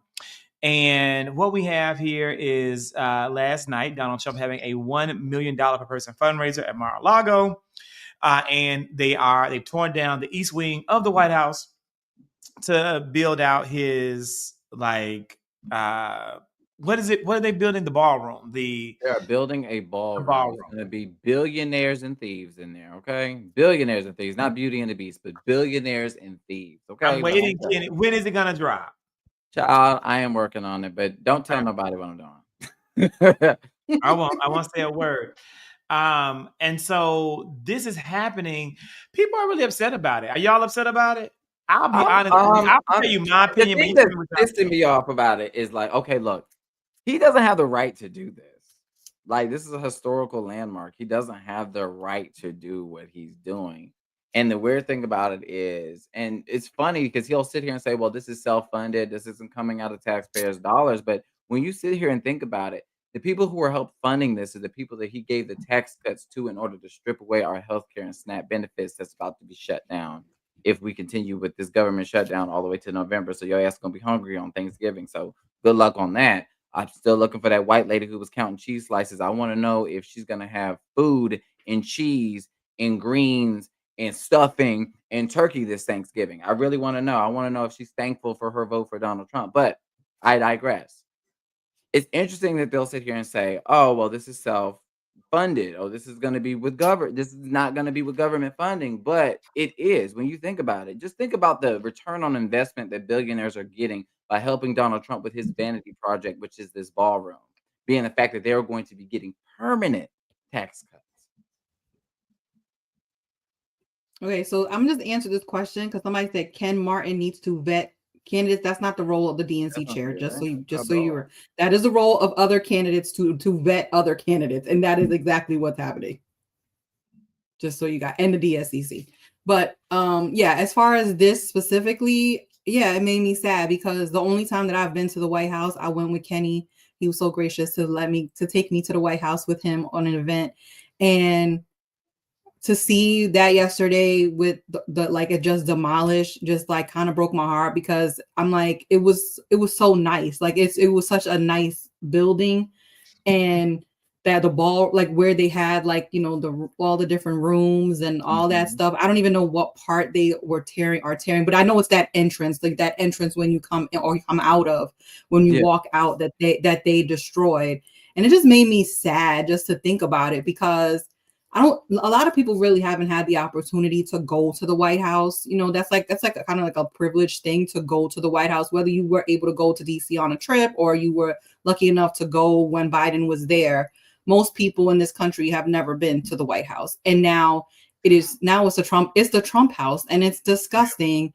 And what we have here is last night, Donald Trump having a $1 million per person fundraiser at Mar-a-Lago. And they've torn down the east wing of the White House to build out his what is it? What are they building? The ballroom. They are building a ballroom. There's going to be billionaires and thieves in there. Okay, billionaires and thieves, not Beauty and the Beast, but billionaires and thieves. Okay, I'm waiting. When is it going to drop? Child, I am working on it, but don't tell Okay. nobody what I'm doing. I won't say a word. And so this is happening. People are really upset about it. Are y'all upset about it? I'll be honest with you. I'll tell you my The opinion, but thing you tell that's me what y'all pissing me off about it is like, okay, look, he doesn't have the right to do this. Like, this is a historical landmark. He doesn't have the right to do what he's doing. And the weird thing about it is, and it's funny because he'll sit here and say, well, this is self-funded. This isn't coming out of taxpayers' dollars. But when you sit here and think about it, the people who are help funding this are the people that he gave the tax cuts to in order to strip away our healthcare and SNAP benefits that's about to be shut down if we continue with this government shutdown all the way to November. So your ass gonna be hungry on Thanksgiving. So good luck on that. I'm still looking for that white lady who was counting cheese slices. I want to know if she's gonna have food and cheese and greens and stuffing and turkey this Thanksgiving. I really want to know. I want to know if she's thankful for her vote for Donald Trump. But I digress. It's interesting that they'll sit here and say, "Oh, well, this is self-funded. Oh, this is going to be with government. This is not going to be with government funding." But it is when you think about it. Just think about the return on investment that billionaires are getting by helping Donald Trump with his vanity project, which is this ballroom, being the fact that they're going to be getting permanent tax cuts. Okay, so I'm just answer this question because somebody said Ken Martin needs to vet candidates. That's not the role of the DNC chair. That is the role of other candidates to vet other candidates, and that is exactly what's happening. Just so you got, and the DSCC. But yeah, as far as this specifically, yeah, it made me sad because the only time that I've been to the White House, I went with Kenny. He was so gracious to take me to the White House with him on an event, and to see that yesterday with the like it just demolished, just like kind of broke my heart because I'm like, it was so nice. Like it was such a nice building, and that the ball, like where they had like, you know, all the different rooms and all that stuff. I don't even know what part they were tearing, but I know it's that entrance, like that entrance when you come in or you come out of, when you walk out, that they destroyed. And it just made me sad just to think about it because a lot of people really haven't had the opportunity to go to the White House. You know, that's like a kind of like a privileged thing to go to the White House, whether you were able to go to DC on a trip or you were lucky enough to go when Biden was there. Most people in this country have never been to the White House. And now it's the Trump house. And it's disgusting.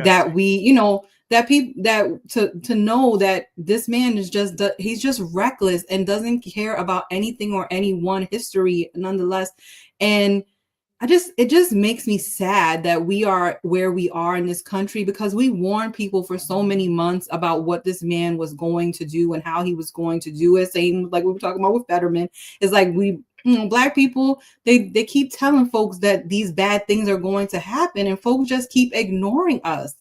That we, you know, that people that to know that this man is he's just reckless and doesn't care about anything or anyone history nonetheless. And it just makes me sad that we are where we are in this country because we warned people for so many months about what this man was going to do and how he was going to do it. Same like we were talking about with Fetterman. It's like Black people, they keep telling folks that these bad things are going to happen and folks just keep ignoring us.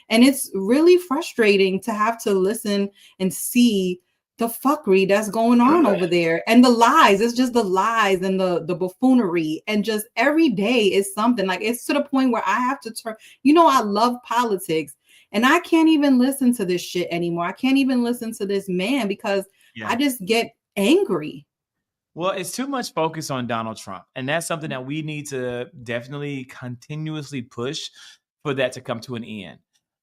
And it's really frustrating to have to listen and see the fuckery that's going on over there and the lies. It's just the lies and the buffoonery, and just every day is something. Like it's to the point where I have to turn, you know, I love politics and I can't even listen to this shit anymore. I can't even listen to this man because I just get angry. Well, it's too much focus on Donald Trump. And that's something that we need to definitely continuously push for that to come to an end.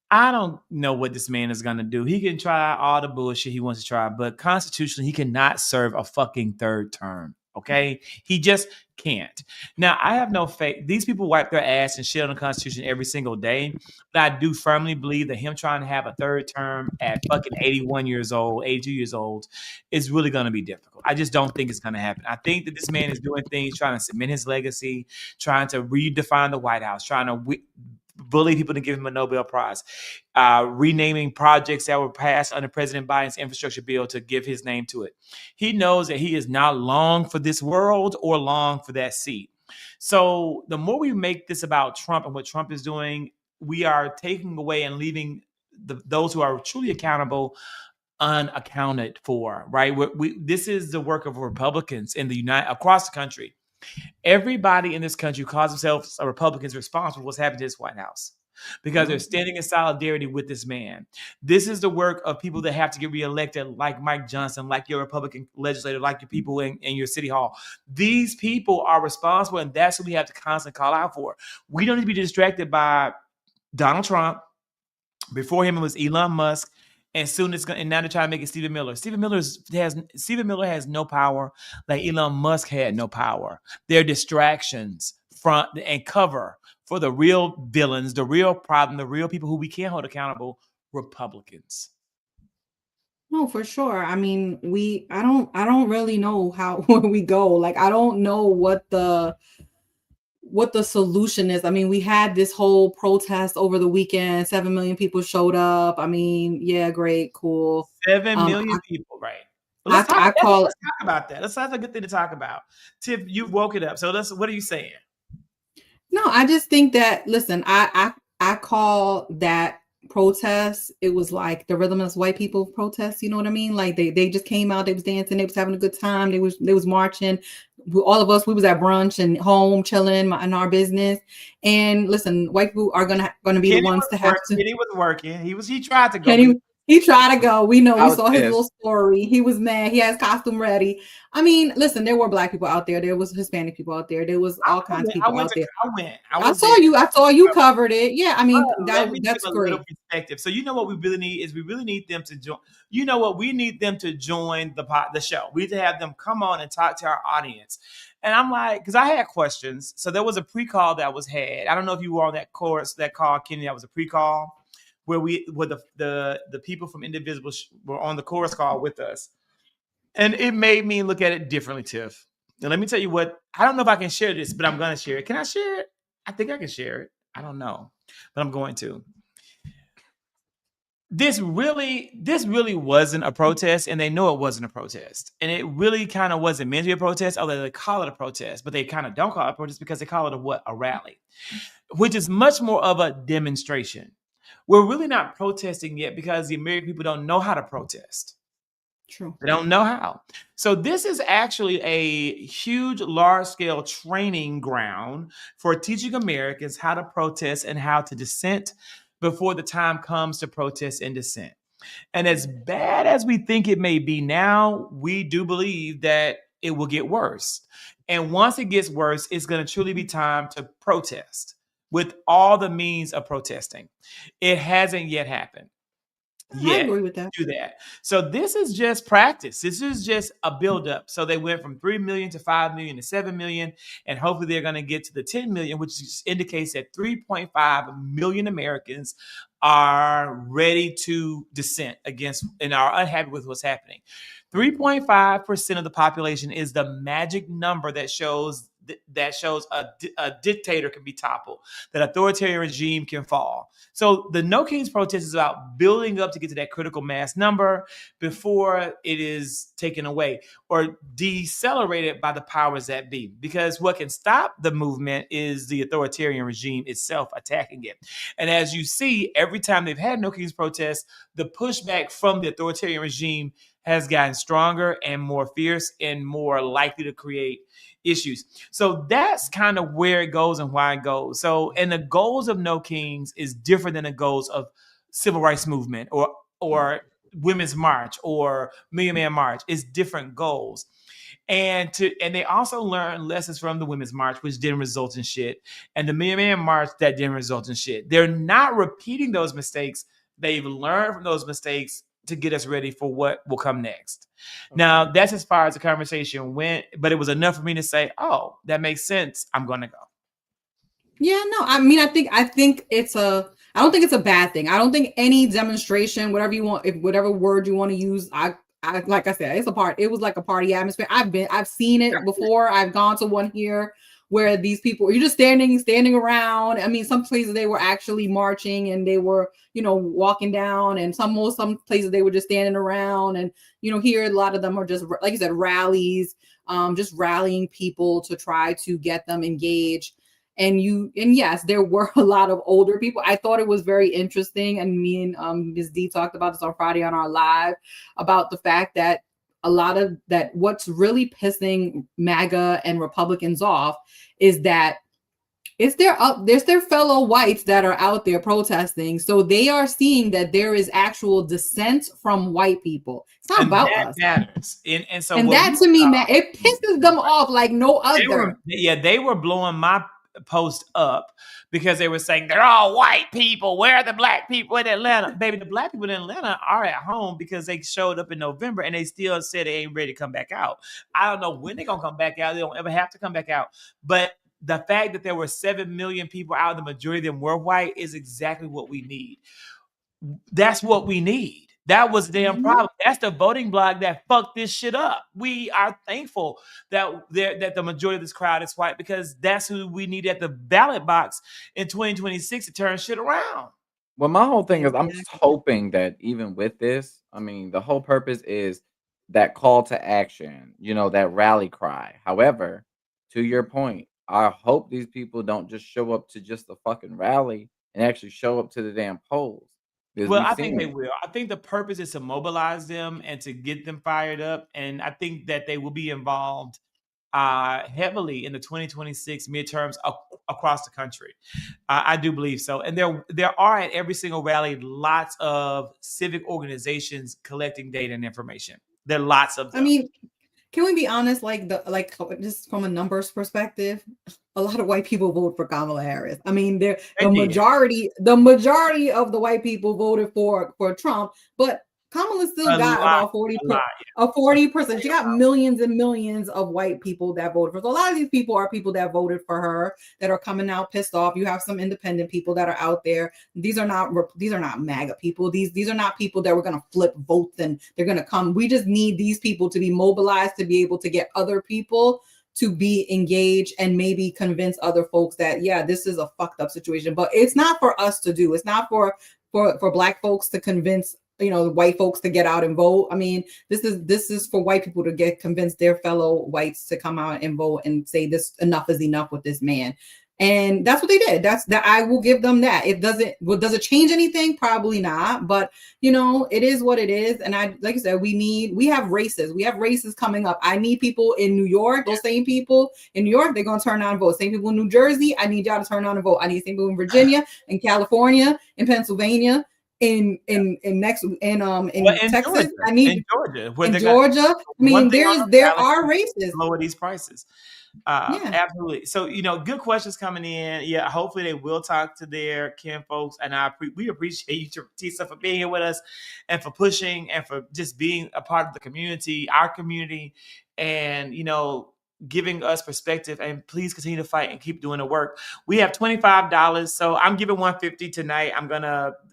I don't know what this man is going to do. He can try all the bullshit he wants to try, but constitutionally, he cannot serve a fucking third term. Okay? He just can't. Now, I have no faith. These people wipe their ass and shit on the Constitution every single day. But I do firmly believe that him trying to have a third term at fucking 81 years old, 82 years old, is really going to be difficult. I just don't think it's going to happen. I think that this man is doing things, trying to cement his legacy, trying to redefine the White House, trying to bully people to give him a Nobel Prize, renaming projects that were passed under President Biden's infrastructure bill to give his name to it. He knows that he is not long for this world or long for that seat. So the more we make this about Trump and what Trump is doing, we are taking away and leaving those who are truly accountable unaccounted for, right? This is the work of Republicans in across the country. Everybody in this country who calls themselves Republicans responsible for what's happened to this White House because they're standing in solidarity with this man. This is the work of people that have to get reelected, like Mike Johnson, like your Republican legislator, like your people in your city hall. These people are responsible, and that's what we have to constantly call out for. We don't need to be distracted by Donald Trump. Before him, it was Elon Musk. And soon it's going, and now they're trying to make it Stephen Miller. Stephen Miller has no power, like Elon Musk had no power. They're distractions front and cover for the real villains, the real problem, the real people who we can't hold accountable, Republicans. No, for sure. I mean, I don't really know where we go. Like, I don't know what the solution is. I mean, we had this whole protest over the weekend. 7 million people showed up. I mean, yeah, great, cool. 7 million people, right? Well, let's talk about that. That's a good thing to talk about. Tiff, you woke it up. So what are you saying? No, I just think that, listen, I call that protest. It was like the Rhythmless White People protest. You know what I mean? Like they just came out, they was dancing, they was having a good time. They was marching. All of us, we was at brunch and home chilling in our business. And listen, white people are gonna be the ones to have to. Kenny was working. He tried to go. He tried to go. We know. We saw his little story. He was mad. He has costume ready. I mean, listen, there were Black people out there. There was Hispanic people out there. There was all kinds of people out there. I saw you. I saw you covered it. Yeah, I mean, that's great. Perspective. So you know what we really need is we really need them to join. You know what? We need them to join the show. We need to have them come on and talk to our audience. And I'm like, because I had questions. So there was a pre-call that was had. I don't know if you were on that call, Kenny. That was a pre-call where the people from Indivisible were on the chorus call with us. And it made me look at it differently, Tiff. And let me tell you what, I don't know if I can share this, but I'm going to share it. Can I share it? I think I can share it. I don't know, but I'm going to. This really wasn't a protest, and they know it wasn't a protest. And it really kind of wasn't meant to be a protest, although they call it a protest, but they kind of don't call it a protest because they call it a rally, which is much more of a demonstration. We're really not protesting yet because the American people don't know how to protest. True. They don't know how. So this is actually a huge, large-scale training ground for teaching Americans how to protest and how to dissent before the time comes to protest and dissent. And as bad as we think it may be now, we do believe that it will get worse. And once it gets worse, it's going to truly be time to protest with all the means of protesting. It hasn't yet happened. I agree with that. Do that. So this is just practice. This is just a buildup. So they went from 3 million to 5 million to 7 million, and hopefully they're going to get to the 10 million, which indicates that 3.5 million Americans are ready to dissent against and are unhappy with what's happening. 3.5% of the population is the magic number that shows a dictator can be toppled, that authoritarian regime can fall. So the No Kings protest is about building up to get to that critical mass number before it is taken away or decelerated by the powers that be. Because what can stop the movement is the authoritarian regime itself attacking it. And as you see, every time they've had No Kings protests, the pushback from the authoritarian regime has gotten stronger and more fierce and more likely to create issues. So that's kind of where it goes and why it goes. So, and the goals of No Kings is different than the goals of civil rights movement or Women's March or Million Man March. It's different goals. And they also learn lessons from the Women's March, which didn't result in shit, and the Million Man March that didn't result in shit. They're not repeating those mistakes. They've learned from those mistakes to get us ready for what will come next. Okay. Now, that's as far as the conversation went, but it was enough for me to say, oh, that makes sense. I'm going to go. Yeah, no, I mean, I think I don't think it's a bad thing. I don't think any demonstration, whatever you want, whatever word you want to use, I like I said, it was like a party atmosphere. I've seen it before. I've gone to one here where these people, you're just standing around. I mean, some places they were actually marching and they were, walking down, and some places they were just standing around. And, here, a lot of them are just, like you said, rallies, just rallying people to try to get them engaged. And yes, there were a lot of older people. I thought it was very interesting. And me and Ms. D talked about this on Friday on our live about the fact that a lot of that, what's really pissing MAGA and Republicans off is that there's their fellow whites that are out there protesting. So they are seeing that there is actual dissent from white people. It's not about us. Matters. And that to me, it pisses them off like no other. They were blowing my post up because they were saying they're all white people. Where are the black people in Atlanta? Baby, the black people in Atlanta are at home because they showed up in November and they still said they ain't ready to come back out. I don't know when they're going to come back out. They don't ever have to come back out. But the fact that there were 7 million people out, the majority of them were white, is exactly what we need. That's what we need. That was the damn problem. That's the voting bloc that fucked this shit up. We are thankful that the majority of this crowd is white because that's who we need at the ballot box in 2026 to turn shit around. Well, my whole thing is I'm just hoping that even with this, I mean, the whole purpose is that call to action, that rally cry. However, to your point, I hope these people don't just show up to just the fucking rally and actually show up to the damn polls. Well, I think they will. I think the purpose is to mobilize them and to get them fired up. And I think that they will be involved heavily in the 2026 midterms across the country. I do believe so. And there are at every single rally lots of civic organizations collecting data and information. There are lots of them. I mean, can we be honest? Just from a numbers perspective, a lot of white people vote for Kamala Harris. I mean, the majority of the white people voted for Trump, but Kamala still got about 40%. She got millions and millions of white people that voted for her. So a lot of these people are people that voted for her that are coming out pissed off. You have some independent people that are out there. These are not MAGA people. These are not people that were going to flip votes and they're going to come. We just need these people to be mobilized to be able to get other people to be engaged and maybe convince other folks that, yeah, this is a fucked up situation. But it's not for us to do. It's not for Black folks to convince white folks to get out and vote. I mean, this is for white people to convince their fellow whites to come out and vote and say this enough is enough with this man. And that's what they did. I will give them that. Does it change anything? Probably not. But it is what it is. And like I said, we have races. We have races coming up. I need people in New York. Those same people in New York, they're gonna turn out and vote. Same people in New Jersey, I need y'all to turn out and vote. I need same people in Virginia, in California, in Pennsylvania, in Texas. Georgia, I need in Georgia. I mean, there are races. Lower these prices. Absolutely. So, good questions coming in. Yeah, hopefully they will talk to their kin folks. And we appreciate you, Tisa, for being here with us and for pushing and for just being a part of the community, our community, and, giving us perspective. And please continue to fight and keep doing the work. We have $25. So I'm giving $150 tonight.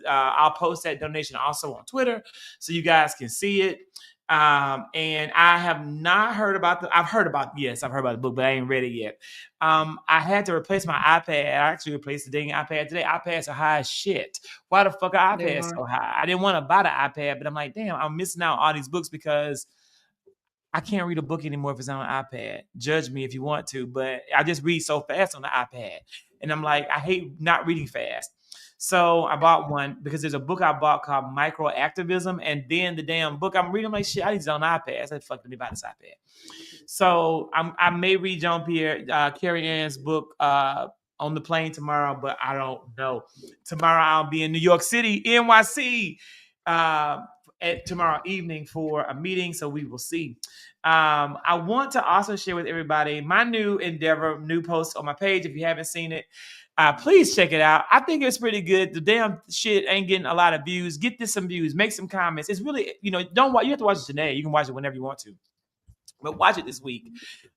I'll post that donation also on Twitter so you guys can see it. And I have not heard about I've heard about the book, but I ain't read it yet. I had to replace my iPad. I actually replaced the dang iPad today. iPads are high as shit. Why the fuck are iPads so high? I didn't want to buy the iPad, but I'm like, damn, I'm missing out on all these books because I can't read a book anymore if it's on an iPad. Judge me if you want to, but I just read so fast on the iPad. And I'm like, I hate not reading fast. So I bought one because there's a book I bought called Micro Activism. And then the damn book I'm reading, I'm like, shit, I need it on iPad. I said, fuck, let me buy this iPad. So I may read Jean-Pierre Carrie Ann's book on the plane tomorrow, but I don't know. Tomorrow I'll be in New York City, NYC, tomorrow evening for a meeting. So we will see. I want to also share with everybody my new endeavor, new post on my page. If you haven't seen it, please check it out. I think it's pretty good. The damn shit ain't getting a lot of views. Get this some views. Make some comments. It's really, you have to watch it today. You can watch it whenever you want to. But watch it this week.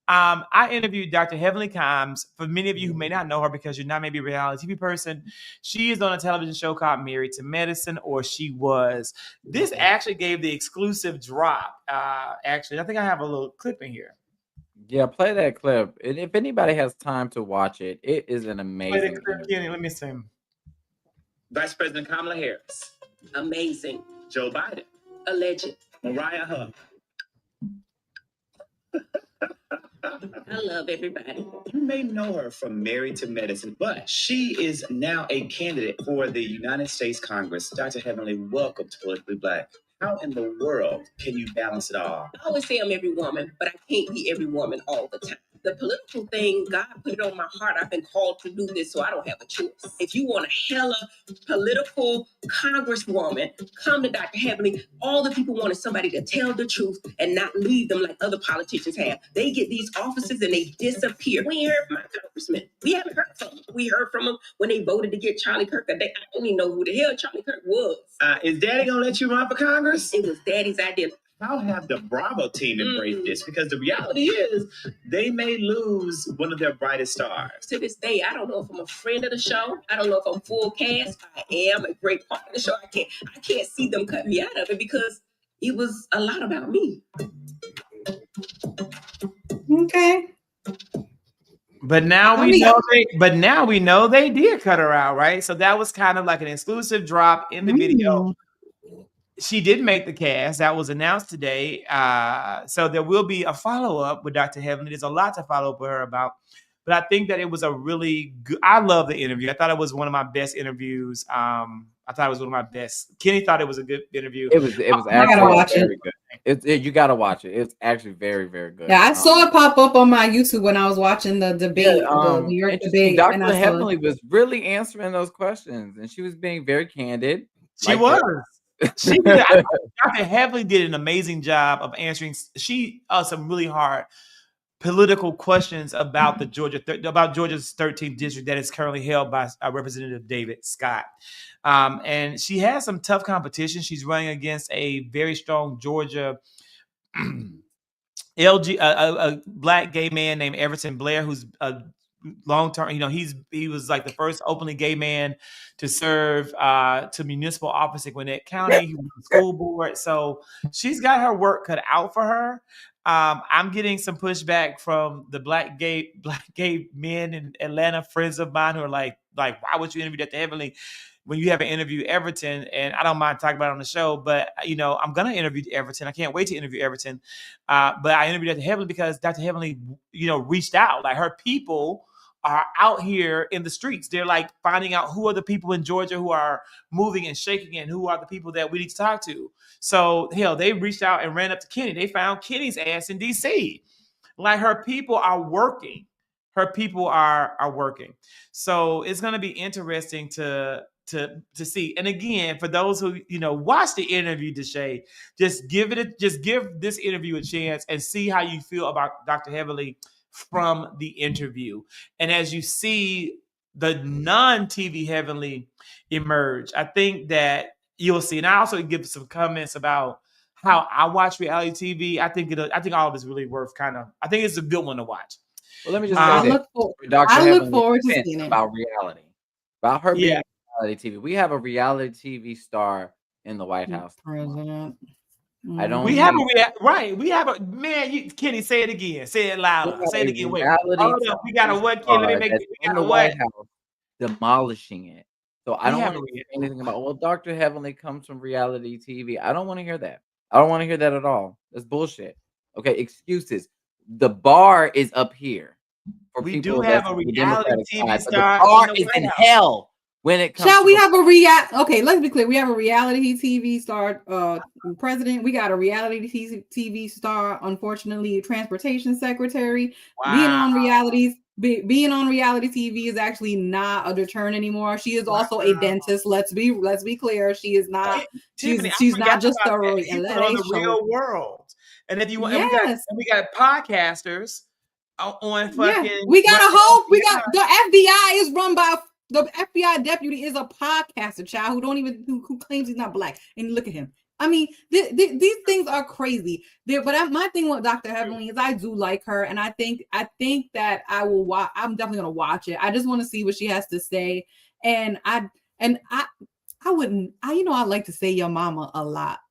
I interviewed Dr. Heavenly Combs. For many of you who may not know her because you're not maybe a reality TV person, she is on a television show called Married to Medicine, or she was. This actually gave the exclusive drop. Actually, I think I have a little clip in here. Yeah, play that clip. And if anybody has time to watch it, it is an amazing clip. Kenny, let me see. Vice President Kamala Harris. Amazing. Joe Biden. Alleged. Mariah Huff. I love everybody. You may know her from Married to Medicine, but she is now a candidate for the United States Congress. Dr. Heavenly, welcome to Politically Black. How in the world can you balance it all? I always say I'm every woman, but I can't be every woman all the time. the political thing, God put it on my heart. I've been called to do this, so I don't have a choice. If you want a hella political congresswoman, come to Dr. Heavenly. All the people wanted somebody to tell the truth and not leave them like other politicians have. They get these offices and they disappear. We ain't heard from my congressman. We haven't heard from them. We heard from them when they voted to get Charlie Kirk. I don't even know who the hell Charlie Kirk was. Is Daddy gonna let you run for Congress? It was Daddy's idea. How have the Bravo team embraced this? Because the reality is they may lose one of their brightest stars. To this day, I don't know if I'm a friend of the show. I don't know if I'm full cast. I am a great part of the show. I can't see them cut me out of it because it was a lot about me. Okay. But now we know they did cut her out, right? So that was kind of like an exclusive drop in the video. She did make the cast. That was announced today. So there will be a follow-up with Dr. Heavenly. There's a lot to follow up with her about. But I think that it was a really good, I love the interview. I thought it was one of my best interviews. I thought it was one of my best. Kenny thought it was a good interview. It was actually very good. You gotta watch it. It's actually very, very good. Yeah, I saw it pop up on my YouTube when I was watching the debate, the New York debate. Dr. Heavenly was really answering those questions, and she was being very candid. She was. Dr. Heavenly did an amazing job of answering some really hard political questions about Georgia's 13th district that is currently held by Representative David Scott. And she has some tough competition. She's running against a very strong Georgia a black gay man named Everton Blair, who's a long-term, he was like the first openly gay man to serve to municipal office in Gwinnett County. He was on the school board. So she's got her work cut out for her. I'm getting some pushback from the black gay men in Atlanta, friends of mine, who are like, why would you interview Dr. Heavenly when you have an interview Everton? And I don't mind talking about it on the show, but I'm gonna interview Everton. I can't wait to interview Everton. But I interviewed Dr. Heavenly because Dr. Heavenly, reached out. Like, her people are out here in the streets. They're like finding out who are the people in Georgia who are moving and shaking, and who are the people that we need to talk to. So they reached out and ran up to Kenny. They found Kenny's ass in DC. Like, her people are working. Her people are working. So it's going to be interesting to see. And again, for those who watch the interview, Deshae, just give this interview a chance and see how you feel about Dr. Heavenly from the interview. And as you see the non-TV Heavenly emerge, I think that you'll see. And I also give some comments about how I watch reality TV. I think all of it's really worth I think it's a good one to watch. Well, let me just say I look forward to seeing it. About reality. About her being reality TV. We have a reality TV star in the White House. President. I don't. We have a man. Kenny, say it again. Say it louder. Say it again. Wait. We got a what? Kenny, let me make it. We got a what? House, demolishing it. So I don't want to hear anything about. Dr. Heavenly comes from reality TV. I don't want to hear that. I don't want to hear that at all. That's bullshit. Okay, excuses. The bar is up here. We do have a reality TV star. The bar is in hell. When it comes, shall we have okay, let's be clear. We have a reality TV star president. We got a reality TV star, unfortunately, transportation secretary. Wow. Being on reality TV is actually not a deterrent anymore. She is also a dentist. Let's be clear. She is not. She's not just a the real world. And if you want, we got podcasters on fucking. Yeah. We got the FBI is run by. The FBI deputy is a podcaster, child, who claims he's not black. And look at him. I mean, these things are crazy. But my thing with Dr. Heavenly is I do like her, and I think that I will watch. I'm definitely gonna watch it. I just want to see what she has to say, and I wouldn't. I like to say your mama a lot.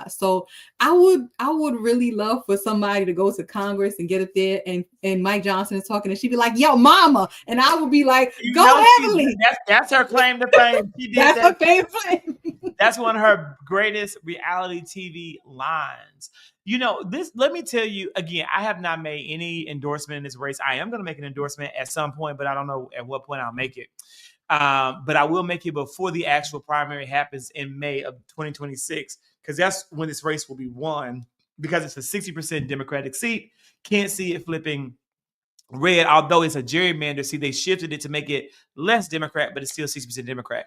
So I would really love for somebody to go to Congress and get it there, and Mike Johnson is talking, and she'd be like, "Yo, mama," and I would be like, "Go Heavenly." That's her claim to fame. She did that's her claim to fame. That's one of her greatest reality TV lines. Let me tell you again, I have not made any endorsement in this race. I am going to make an endorsement at some point, but I don't know at what point I'll make it. But I will make it before the actual primary happens in May of 2026, because that's when this race will be won. because it's a 60% Democratic seat. Can't see it flipping red, although it's a gerrymander. See, they shifted it to make it less Democrat, but it's still 60% Democrat.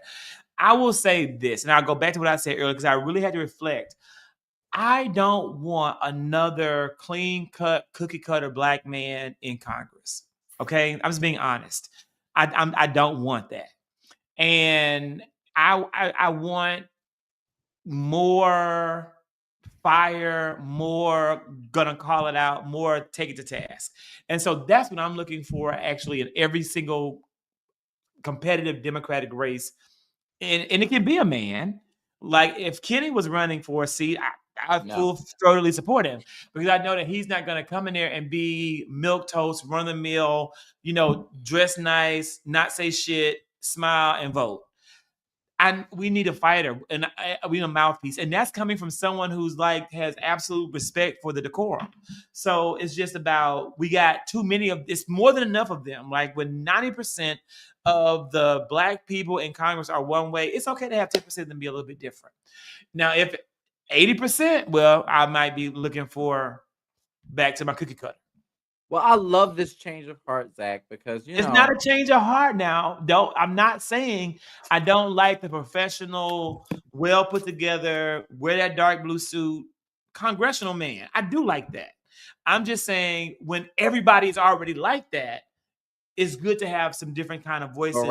I will say this, and I'll go back to what I said earlier because I really had to reflect. I don't want another clean-cut, cookie-cutter black man in Congress. Okay, I'm just being honest. I don't want that, and I want more fire, more gonna call it out, more take it to task. And so that's what I'm looking for actually in every single competitive Democratic race. And it can be a man. Like if Kenny was running for a seat, I No. full throatedly support him because I know that he's not going to come in there and be milk toast, run the mill, dress nice, not say shit, smile and vote. And we need a fighter and we need a mouthpiece. And that's coming from someone who's has absolute respect for the decorum. So it's just about, we got too many of, it's more than enough of them. Like when 90% of the black people in Congress are one way, it's okay to have 10% of them be a little bit different. Now, if 80%, well, I might be looking for back to my cookie cutter. Well, I love this change of heart, Zach, because it's not a change of heart now. Though I'm not saying I don't like the professional, well put together, wear that dark blue suit, congressional man. I do like that. I'm just saying when everybody's already like that, it's good to have some different kind of voices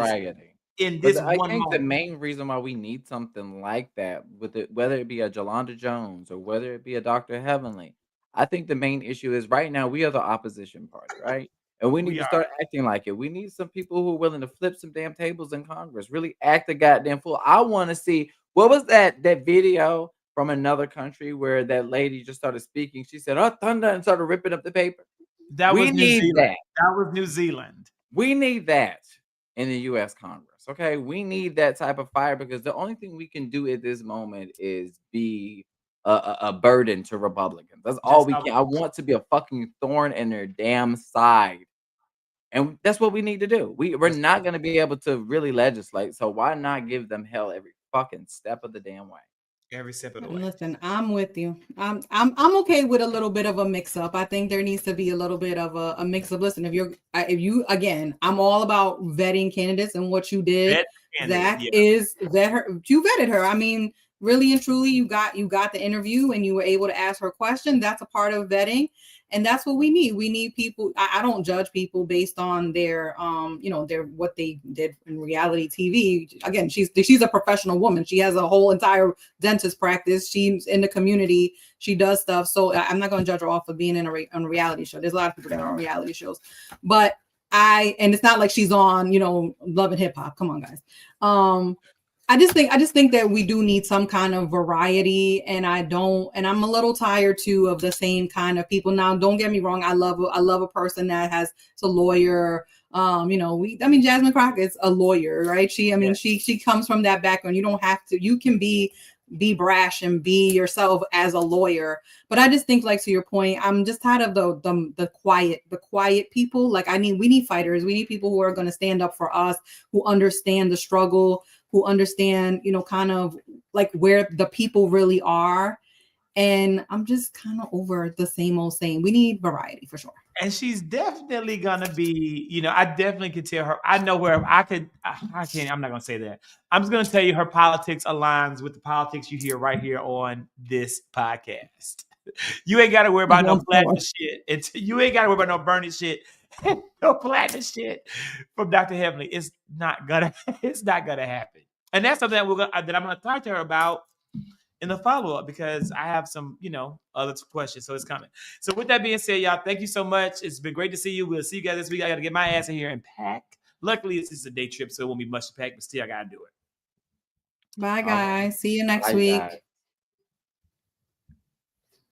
in this I one think moment. the main reason why we need something like that, whether it be a Jolanda Jones or whether it be a Dr. Heavenly, I think the main issue is right now we are the opposition party, right? And we need to start acting like it. We need some people who are willing to flip some damn tables in Congress, really act the goddamn fool. I want to see, what was that video from another country where that lady just started speaking? She said, "Oh, thunder," and started ripping up the paper. That was New Zealand. That was New Zealand. We need that in the U.S. Congress, okay? We need that type of fire because the only thing we can do at this moment is be a burden to Republicans. That's all we can. I want to be a fucking thorn in their damn side. And that's what we need to do. We're not going to be able to really legislate, so why not give them hell every fucking step of the damn way? Every step of the way. Listen, I'm with you. I'm okay with a little bit of a mix up. I think there needs to be a little bit of a mix up. Listen, if you again, I'm all about vetting candidates, and what you did, Zach, is vet her. You vetted her. I mean, really and truly, you got the interview, and you were able to ask her question. That's a part of vetting. And that's what we need. We need people. I don't judge people based on their, their what they did in reality TV. Again, she's a professional woman. She has a whole entire dentist practice. She's in the community. She does stuff. So I'm not going to judge her off for being on a reality show. There's a lot of people that are on reality shows, but and it's not like she's on, Love and Hip Hop. Come on, guys. I just think that we do need some kind of variety, and I'm a little tired too of the same kind of people. Now, don't get me wrong. I love a person that is a lawyer. Jasmine Crockett's a lawyer, right? She comes from that background. You don't have to, you can be brash and be yourself as a lawyer. But I just think, like, to your point, I'm just tired of the quiet people. Like, we need fighters. We need people who are going to stand up for us, who understand the struggle, who understand, kind of like where the people really are. And I'm just kind of over the same old same. We need variety for sure. And she's definitely gonna be, I definitely can tell her. I know where I can't. I'm not gonna say that. I'm just gonna tell you her politics aligns with the politics you hear right here on this podcast. You ain't got to worry about no Platner shit. You ain't got to worry about no Bernie shit. No Platner shit from Dr. Heavenly. It's not gonna happen. And that's something that I'm gonna talk to her about in the follow-up, because I have some, other questions. So it's coming. So with that being said, y'all, thank you so much. It's been great to see you. We'll see you guys this week. I got to get my ass in here and pack. Luckily, this is a day trip, so it won't be much to pack, but still, I got to do it. Bye, guys. See you next week.